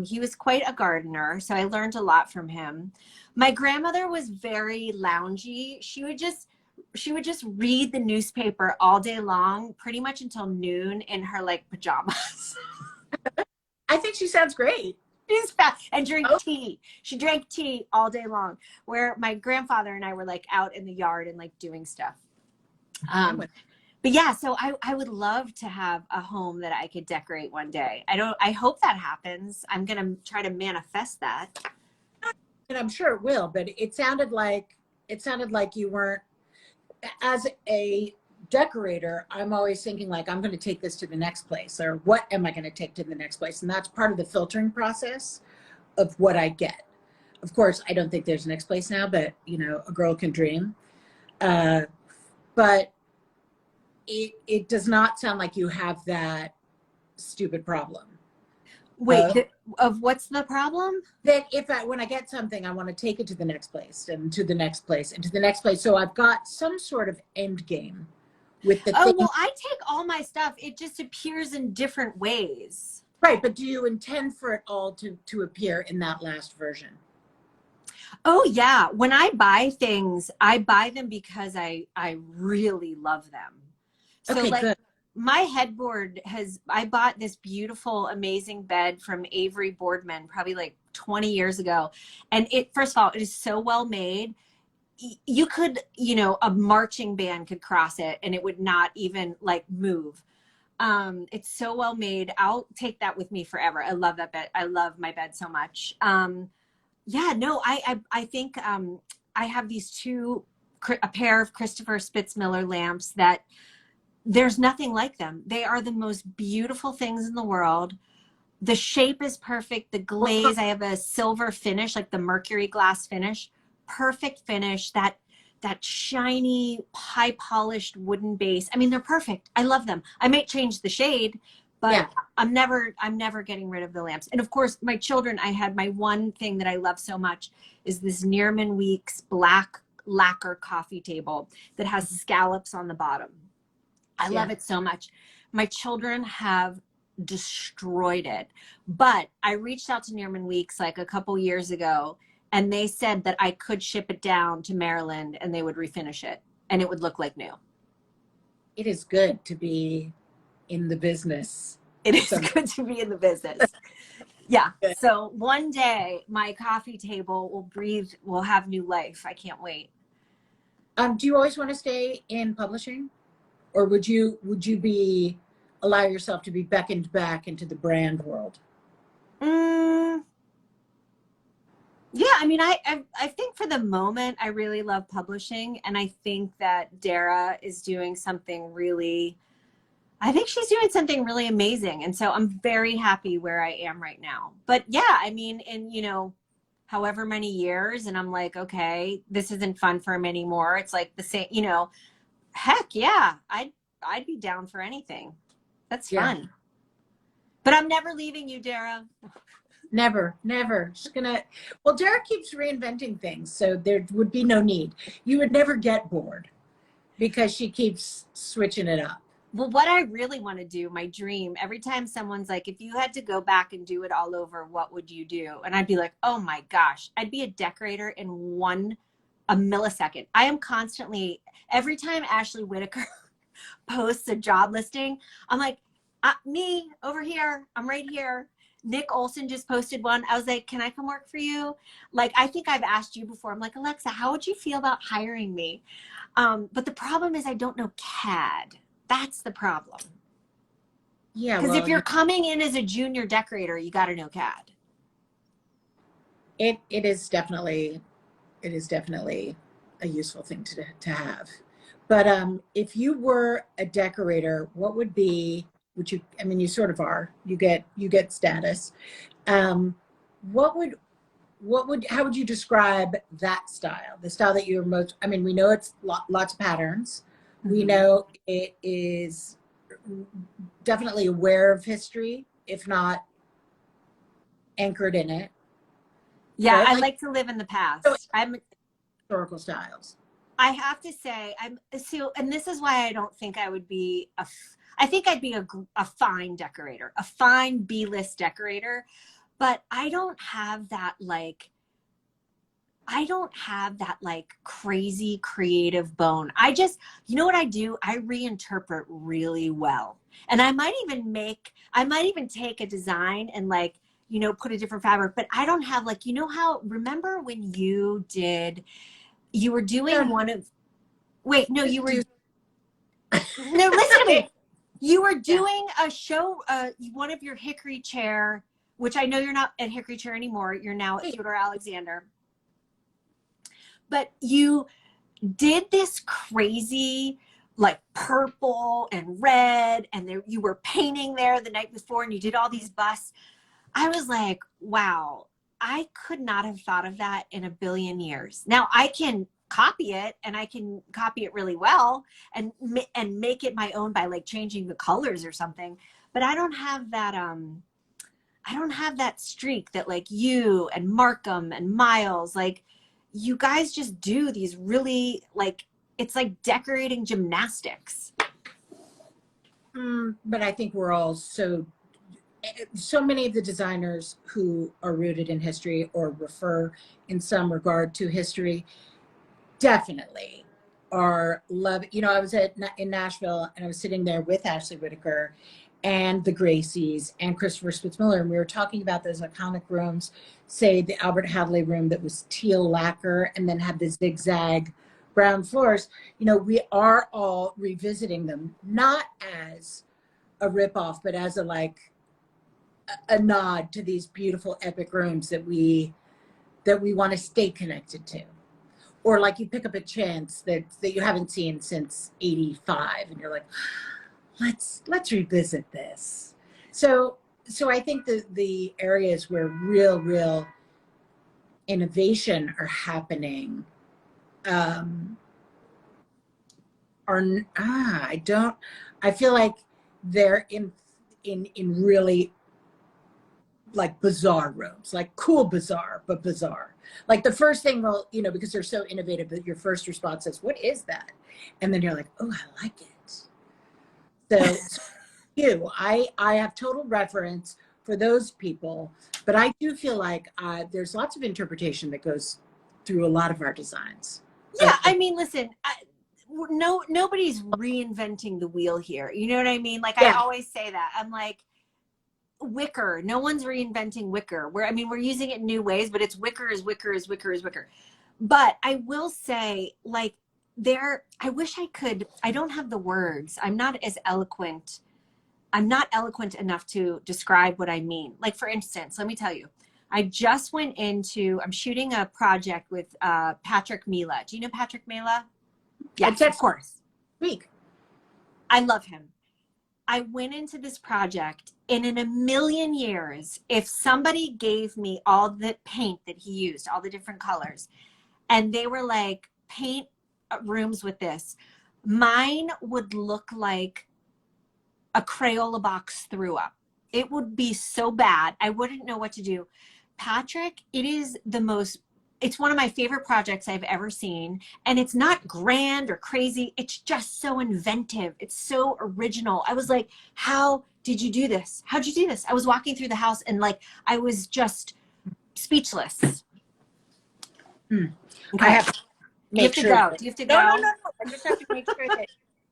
He was quite a gardener. So I learned a lot from him. My grandmother was very loungy. She would just read the newspaper all day long, pretty much until noon in her like pajamas. I think she sounds great. She's fat and drink Oh, tea. She drank tea all day long. Where my grandfather and I were like out in the yard and like doing stuff. I'm Um, with but yeah, so I would love to have a home that I could decorate one day. I hope that happens. I'm gonna try to manifest that. and I'm sure it will, but it sounded like you weren't as a decorator, I'm always thinking like, I'm going to take this to the next place, or what am I going to take to the next place? And that's part of the filtering process of what I get. Of course, I don't think there's a next place now, but you know, a girl can dream. Uh, but it does not sound like you have that stupid problem. Wait, of what's the problem? That when I get something, I want to take it to the next place and to the next place and to the next place. So I've got some sort of end game with the Oh, thing. well, I take all my stuff. It just appears in different ways. Right, but do you intend for it all to appear in that last version? Oh yeah, when I buy things, I buy them because I really love them. So Okay, like good. my headboard I bought this beautiful amazing bed from Avery Boardman probably like 20 years ago, and it, first of all, it is so well made. You could, you know, a marching band could cross it and it would not even like move. It's so well made. I'll take that with me forever. I love that bed. I love my bed so much. Yeah, no, I think I have these a pair of Christopher Spitzmiller lamps that there's nothing like them. They are the most beautiful things in the world. The shape is perfect. The glaze, I have a silver finish, like the mercury glass finish, perfect finish. That shiny, high polished wooden base. I mean, they're perfect. I love them. I might change the shade, but Yeah. I'm never getting rid of the lamps. And of course, my children, I had my one thing that I love so much is this Nearman Weeks black lacquer coffee table that has scallops on the bottom. I love it so much. My children have destroyed it. But I reached out to Nearman Weeks like a couple years ago, and they said that I could ship it down to Maryland and they would refinish it and it would look like new. It is good to be in the business. It is good to be in the business. Yeah. Good. So one day my coffee table will have new life. I can't wait. Do you always want to stay in publishing, or would you allow yourself to be beckoned back into the brand world? Yeah, I mean, I think for the moment, I really love publishing, and I think that Dara is doing something really. I think she's doing something really amazing, and so I'm very happy where I am right now. But yeah, I mean, in however many years, and I'm like, okay, this isn't fun for him anymore. It's like the same, heck yeah, I'd be down for anything. That's fun. But I'm never leaving you, Dara. Never. She's gonna. Well, Derek keeps reinventing things, so there would be no need. You would never get bored because she keeps switching it up. Well, what I really want to do, my dream, every time someone's like, if you had to go back and do it all over, what would you do? And I'd be like, oh my gosh, I'd be a decorator in a millisecond. I am constantly, every time Ashley Whitaker posts a job listing, I'm like, me over here, I'm right here. Nick Olson just posted one. I was like, can I come work for you? Like, I think I've asked you before. I'm like, Alexa, how would you feel about hiring me? But the problem is I don't know CAD. That's the problem. Yeah. Because if you're coming in as a junior decorator, you got to know CAD. It is definitely a useful thing to have. But if you were a decorator, what would be, I mean, you sort of are, you get status. What would, how would you describe that style? The style that you're most, I mean, we know it's lots of patterns. Mm-hmm. We know it is definitely aware of history, if not anchored in it. Yeah, right? I like to live in the past. So I'm historical styles. I have to say, and this is why I don't think I would be I think I'd be a fine decorator, a fine B-list decorator, but I don't have that like crazy creative bone. I just, you know what I do? I reinterpret really well. And I might even take a design and like, put a different fabric, but I don't have like, remember when you were doing one of, wait, no, you were, no, listen to me. You were doing a show, one of your Hickory Chair, which I know you're not at Hickory Chair anymore. You're now at Theodore Alexander. But you did this crazy like purple and red, and there you were painting there the night before, and you did all these busts. I was like, wow, I could not have thought of that in a billion years. Now I can copy it, and I can copy it really well, and make it my own by like changing the colors or something. But I don't have that I don't have that streak that like you and Markham and Miles, like you guys just do these really like, it's like decorating gymnastics. But I think we're all so many of the designers who are rooted in history or refer in some regard to history definitely are love. You know, I was in Nashville, and I was sitting there with Ashley Whitaker and the Gracies and Christopher Spitzmiller, and we were talking about those iconic rooms, say the Albert Hadley room that was teal lacquer and then had the zigzag brown floors. You know, we are all revisiting them, not as a ripoff, but as a nod to these beautiful epic rooms that we want to stay connected to. Or like you pick up a chance that you haven't seen since '85, and you're like, let's revisit this. So I think the areas where real innovation are happening I feel like they're in really like bizarre rooms, like cool bizarre, but bizarre. Like the first thing, well, you know, because they're so innovative, that your first response is, what is that? And then you're like, oh, I like it. So I have total reverence for those people, but I do feel like there's lots of interpretation that goes through a lot of our designs. Yeah, I mean, listen, nobody's reinventing the wheel here. You know what I mean? Like I always say that. I'm like, wicker, no one's reinventing wicker. I mean, we're using it in new ways, but it's wicker is wicker is wicker is wicker. But I will say, like, I wish I could, I don't have the words. I'm not eloquent enough to describe what I mean. Like, for instance, let me tell you, I'm shooting a project with Patrick Mellott. Do you know Patrick Mellott? Yes, of course. Week. I love him. I went into this project, and in a million years, if somebody gave me all the paint that he used, all the different colors, and they were like, paint rooms with this, mine would look like a Crayola box threw up. It would be so bad. I wouldn't know what to do. Patrick, it's one of my favorite projects I've ever seen. And it's not grand or crazy. It's just so inventive. It's so original. I was like, how did you do this? How'd you do this? I was walking through the house, and like, I was just speechless. Okay. I have to make sure. Do you have to go? No. I just have to make sure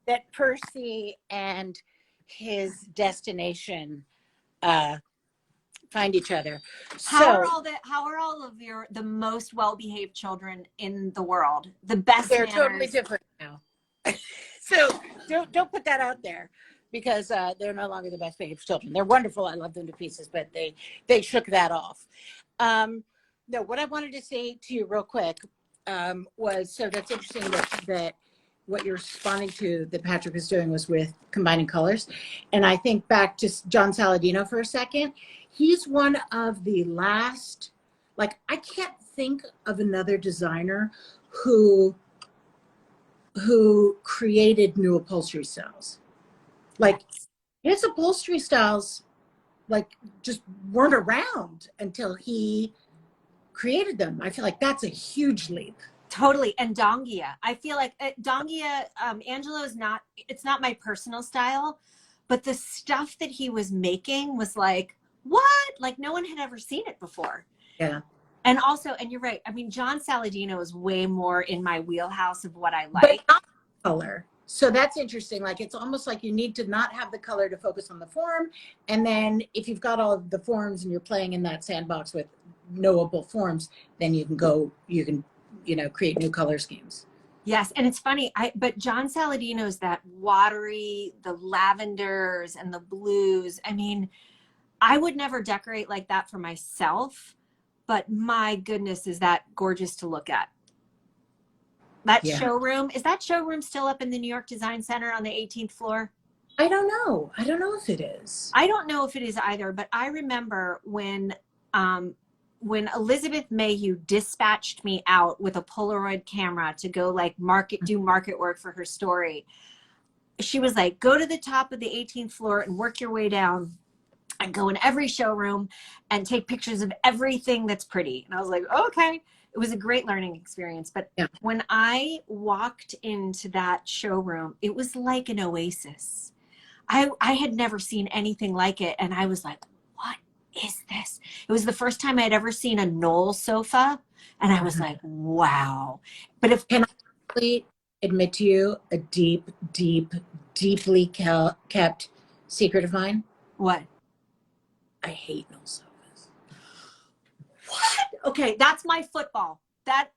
that Percy and his destination find each other. How are all of the most well-behaved children in the world? The best. They're manners. totally different now. So don't put that out there, because they're no longer the best behaved children. They're wonderful. I love them to pieces, but they shook that off. No, what I wanted to say to you real quick was, so that's interesting that what you're responding to that Patrick was doing was with combining colors. And I think back to John Saladino for a second. He's one of the last, like, I can't think of another designer who created new upholstery styles. Like, his upholstery styles, like, just weren't around until he created them. I feel like that's a huge leap. Totally. And Dongia. I feel like Dongia, Angelo it's not my personal style, but the stuff that he was making was like, what? Like, no one had ever seen it before. Yeah. And also, and you're right, I mean, John Saladino is way more in my wheelhouse of what I like. But not color. So that's interesting. Like, it's almost like you need to not have the color to focus on the form. And then if you've got all of the forms and you're playing in that sandbox with knowable forms, then you can create new color schemes. Yes. And it's funny, but John Saladino's that watery, the lavenders and the blues. I mean, I would never decorate like that for myself, but my goodness, is that gorgeous to look at. That Yeah. showroom, is that showroom still up in the New York Design Center on the 18th floor? I don't know. I don't know if it is. I don't know if it is either, but I remember when Elizabeth Mayhew dispatched me out with a Polaroid camera to go like do market work for her story. She was like, go to the top of the 18th floor and work your way down and go in every showroom and take pictures of everything that's pretty. And I was like, okay. It was a great learning experience. But Yeah. when I walked into that showroom, it was like an oasis. I had never seen anything like it. And I was like, what is this? It was the first time I'd ever seen a Knoll sofa. And I was like, wow. But if Can I actually admit to you a deeply kept secret of mine? what? I hate no sofas. What? Okay, that's my football. That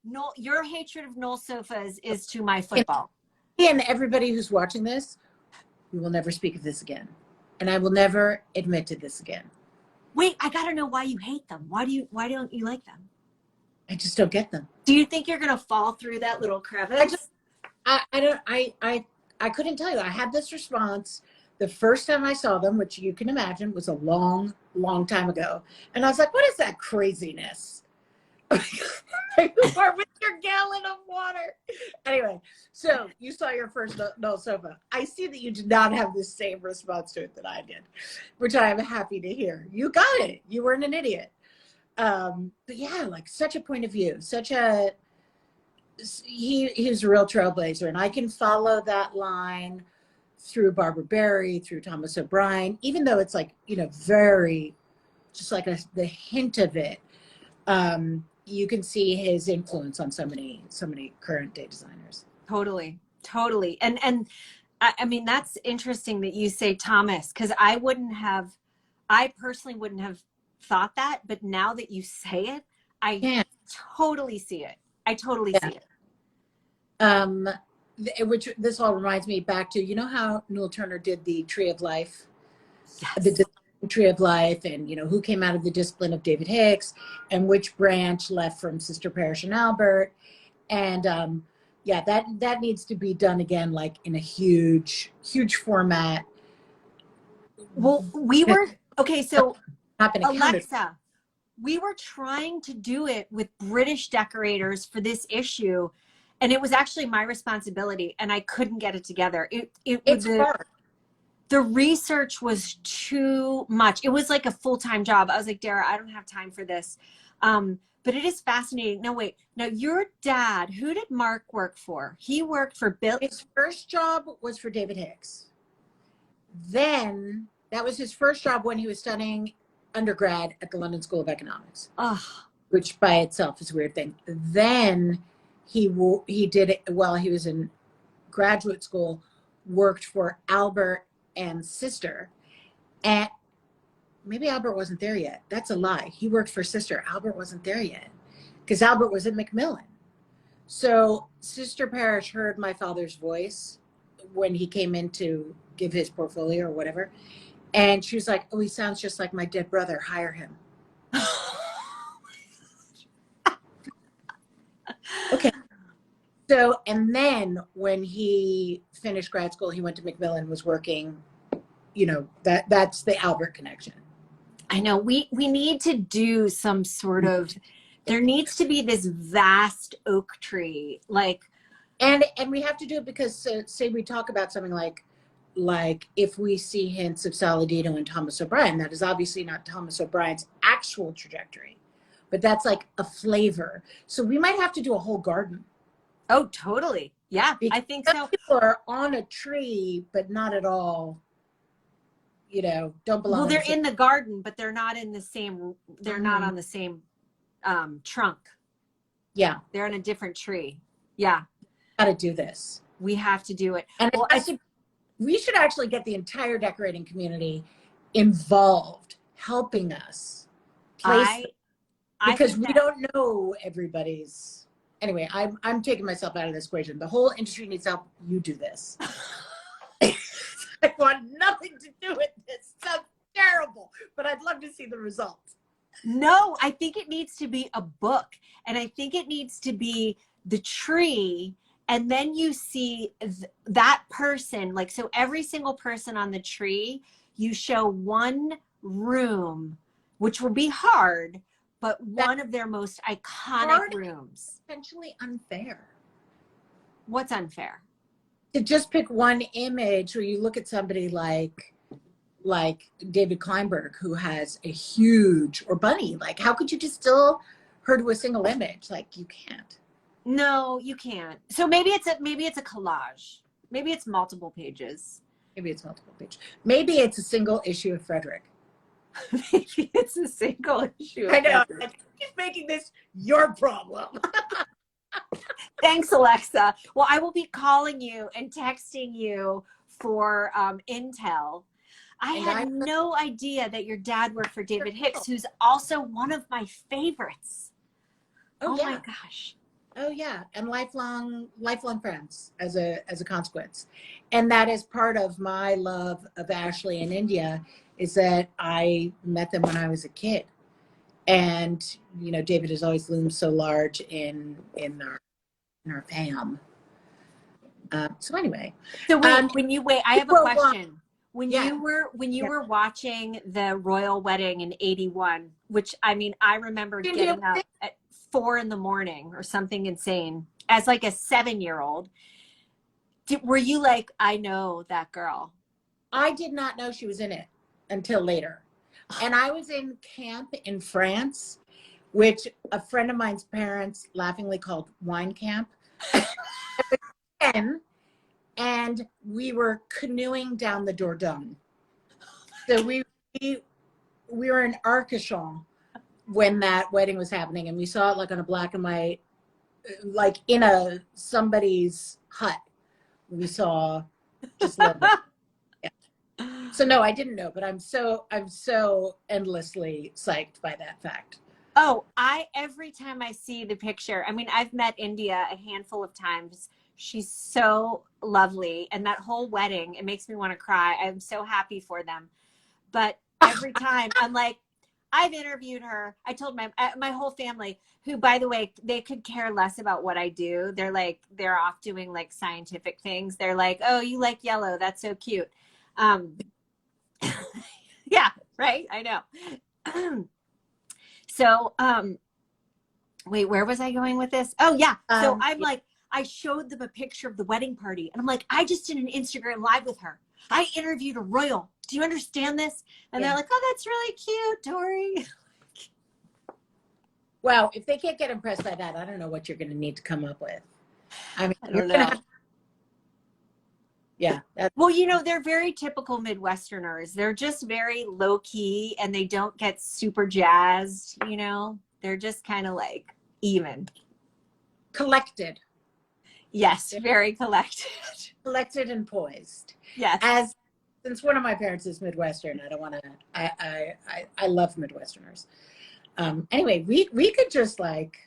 Knoll, your hatred of Knoll sofas is to my football. And everybody who's watching this, we will never speak of this again. And I will never admit to this again. Wait, I gotta know why you hate them. Why don't you like them? I just don't get them. Do you think you're gonna fall through that little crevice? I couldn't tell you. I had this response the first time I saw them, which you can imagine was a long, long time ago. And I was like, what is that craziness? You are with your gallon of water. Anyway, so you saw your first no sofa. I see that you did not have the same response to it that I did, which I am happy to hear. You got it. You weren't an idiot. But yeah, like such a point of view, he's a real trailblazer, and I can follow that line through Barbara Barry, through Thomas O'Brien, even though it's like, very just like the hint of it. You can see his influence on so many current day designers. Totally. And I mean, that's interesting that you say Thomas, because I personally wouldn't have thought that, but now that you say it, I totally see it. I totally see it. Which this all reminds me back to, how Newell Turner did the Tree of Life, Yes. the Tree of Life, and who came out of the discipline of David Hicks, and which branch left from Sister Parish and Albert, and that needs to be done again, like in a huge format. Well, so Not been accounted. Alexa, we were trying to do it with British decorators for this issue, and it was actually my responsibility, and I couldn't get it together. It's hard. The research was too much. It was like a full-time job. I was like, Dara, I don't have time for this. But it is fascinating. No, wait. Now, your dad, who did Mark work for? He worked for Bill. His first job was for David Hicks. Then that was his first job when he was studying undergrad at the London School of Economics, which by itself is a weird thing. Then he did it while he was in graduate school, worked for Albert and Sister, and maybe Albert wasn't there yet. That's a lie. He worked for Sister. Albert wasn't there yet because Albert was at Macmillan. So Sister Parish heard my father's voice when he came in to give his portfolio or whatever. And she was like, oh, he sounds just like my dead brother. Hire him. Okay. So, and then when he finished grad school, he went to Macmillan, was working, that's the Albert connection. I know we need to do some sort of, there needs to be this vast oak tree, like. And we have to do it because say we talk about something like if we see hints of Saladino and Thomas O'Brien, that is obviously not Thomas O'Brien's actual trajectory, but that's like a flavor. So we might have to do a whole garden. Oh, totally. Yeah, because I think so. People are on a tree, but not at all, don't belong. Well, they're in the garden, but they're not in the same, they're not on the same trunk. Yeah. They're on a different tree. Yeah. Got to do this. We have to do it. And well, we should actually get the entire decorating community involved, helping us place because we don't know everybody's. Anyway, I'm taking myself out of this equation. The whole industry needs help. You do this. I want nothing to do with this. It sounds terrible, but I'd love to see the results. No, I think it needs to be a book, and I think it needs to be the tree, and then you see that person, like, so every single person on the tree, you show one room, which will be hard, but That's one of their most iconic hard, rooms. essentially unfair. What's unfair? To just pick one image, where you look at somebody like David Kleinberg, who has a huge, or Bunny, like how could you distill her to a single image? Like you can't. No, you can't. So maybe it's a collage. Maybe it's multiple pages. Maybe it's multiple pages. Maybe it's a single issue of Frederick. Maybe it's a single issue. I know. Keep making this your problem. Thanks, Alexa. Well, I will be calling you and texting you for intel. I had no idea that your dad worked for David Hicks, who's also one of my favorites. Oh yeah. My gosh. Oh yeah, and lifelong friends as a consequence. And that is part of my love of Ashley in India, is that I met them when I was a kid. And you know, David has always loomed so large in our fam. So anyway. So wait, I have a question. When yeah. you were watching the royal wedding in '81, which I mean, I remember getting up at 4 a.m. or something insane as like a 7-year-old. Were you like, I know that girl? I did not know she was in it until later. And I was in camp in France, which a friend of mine's parents laughingly called wine camp. And we were canoeing down the Dordogne. So we were in Arcachon when that wedding was happening, and we saw it like on a black and white, like in somebody's hut. We saw just lovely. Yeah. So no, I didn't know, but I'm so endlessly psyched by that fact. Oh, every time I see the picture, I mean, I've met India a handful of times. She's so lovely. And that whole wedding, it makes me want to cry. I'm so happy for them. But every time I'm like, I've interviewed her. I told my whole family, who, by the way, they could care less about what I do. They're off doing like scientific things. They're like, oh, you like yellow. That's so cute. Yeah, right. I know. So, wait, where was I going with this? Oh yeah. So I'm like, I showed them a picture of the wedding party, and I'm like, I just did an Instagram live with her. I interviewed a royal. Do you understand this? And they're like, oh, that's really cute, Tori. Well, if they can't get impressed by that, I don't know what you're going to need to come up with. I mean, I don't know. Yeah. Well, you know, they're very typical Midwesterners. They're just very low key, and they don't get super jazzed, you know? They're just kind of like even. Collected. Yes, very collected. Collected and poised. Yes. Since one of my parents is Midwestern, I don't want to, I love Midwesterners. Anyway, we could just like.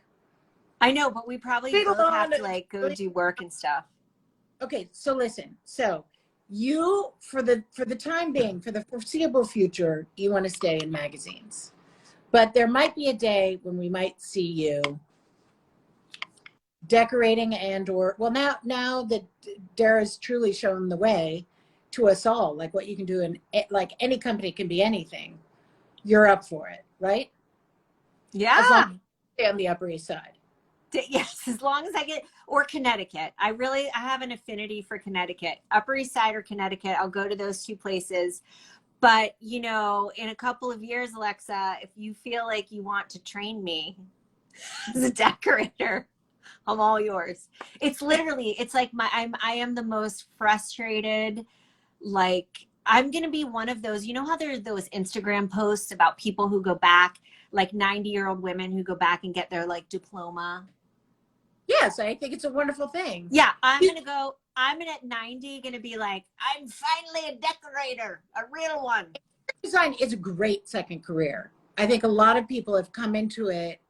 I know, but we probably both have to like go do work and stuff. Okay, so listen. So you, for the time being, for the foreseeable future, you want to stay in magazines. But there might be a day when we might see you decorating now that Dara's truly shown the way to us all, like what you can do in, like any company can be anything. You're up for it, right? Yeah. As long as you stay on the Upper East Side. Yes, as long as I get, or Connecticut. I have an affinity for Connecticut. Upper East Side or Connecticut. I'll go to those two places. But, you know, in a couple of years, Alexa, if you feel like you want to train me as a decorator, I'm all yours. It's literally, it's like I am the most frustrated, like, I'm going to be one of those, you know how there are those Instagram posts about people who go back, like 90-year-old women who go back and get their like diploma? Yes, I think it's a wonderful thing. Yeah, I'm at 90 going to be like, I'm finally a decorator, a real one. Design is a great second career. I think a lot of people have come into it,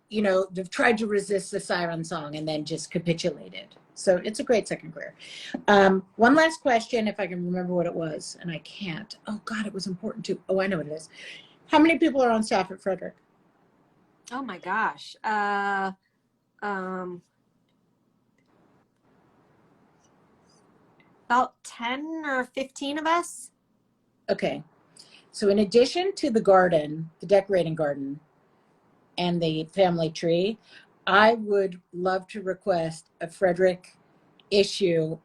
you know, they've tried to resist the siren song and then just capitulated. So it's a great second career. One last question, if I can remember what it was, and I can't. Oh God, it was important too. Oh, I know what it is. How many people are on staff at Frederick? Oh my gosh. Um, about 10 or 15 of us. Okay. So in addition to the garden, the decorating garden, and the family tree, I would love to request a Frederick issue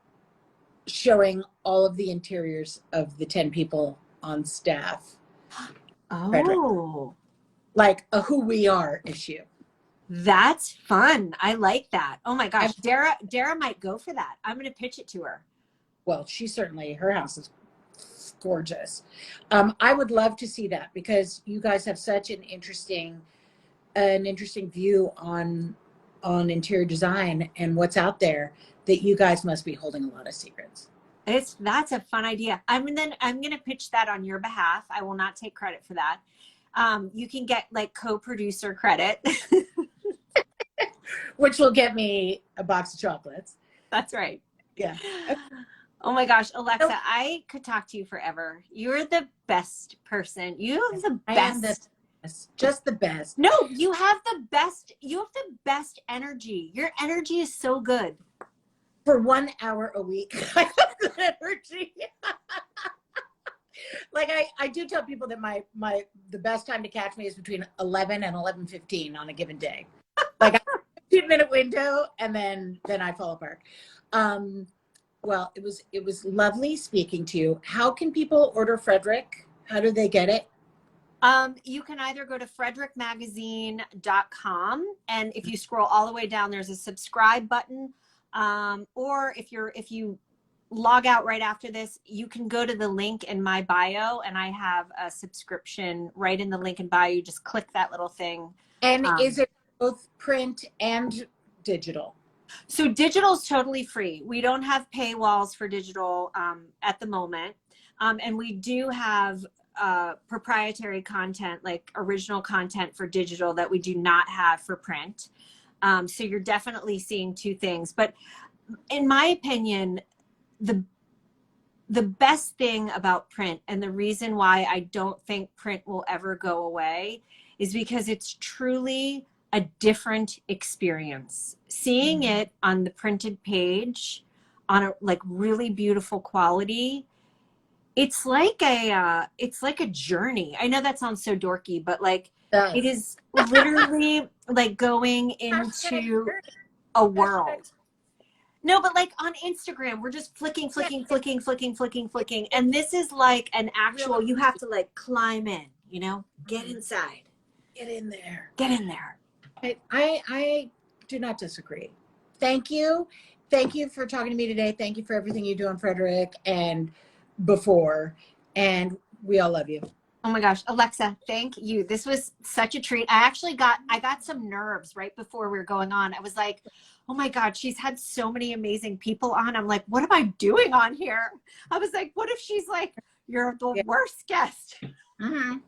showing all of the interiors of the 10 people on staff. Frederick, Oh, like a who we are issue. that's fun. I like that. Oh my I, gosh. Dara might go for that. I'm going to pitch it to her. well, she certainly, her house is gorgeous. I would love to see that because you guys have such an interesting view on interior design and what's out there, that you guys must be holding a lot of secrets. That's a fun idea. I'm going to pitch that on your behalf. I will not take credit for that. You can get like co-producer credit. Which will get me a box of chocolates. That's right. Yeah. Oh my gosh, Alexa, I could talk to you forever. You're the best person. You have the I am best. just the best. No, you have the best. You have the best energy. Your energy is so good. For 1 hour a week, I have good energy. Like I do tell people that the best time to catch me is between 11 and 11:15 on a given day. Like a 15-minute window, and then I fall apart. Well, it was lovely speaking to you. How can people order Frederick? How do they get it? You can either go to frederickmagazine.com, and if you scroll all the way down, there's a subscribe button. Or if you log out right after this, you can go to the link in my bio, and I have a subscription right in the link in bio. You just click that little thing. And is it both print and digital? So digital is totally free. We don't have paywalls for digital at the moment. And we do have proprietary content, like original content for digital that we do not have for print. So you're definitely seeing two things. But in my opinion, the best thing about print, and the reason why I don't think print will ever go away, is because it's truly a different experience. Seeing it on the printed page on a like really beautiful quality, it's like a journey. I know that sounds so dorky, but like it is literally like going into a world. No, but like on Instagram, we're just flicking. And this is like an actual, you have to like climb in, get inside. Get in there. Get in there. I do not disagree. Thank you. Thank you for talking to me today. Thank you for everything you do on Frederick and before. And we all love you. Oh my gosh, Alexa, thank you. This was such a treat. I got some nerves right before we were going on. I was like, oh my God, she's had so many amazing people on. I'm like, what am I doing on here? I was like, what if she's like, you're the worst guest? Mm-hmm.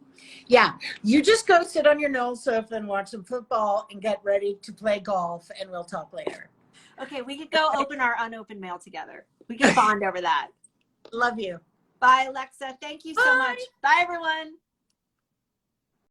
Yeah, you just go sit on your null sofa and watch some football and get ready to play golf, and we'll talk later. Okay, we could go open our unopened mail together. We can bond over that. Love you. Bye, Alexa. Thank you so much. Bye, everyone.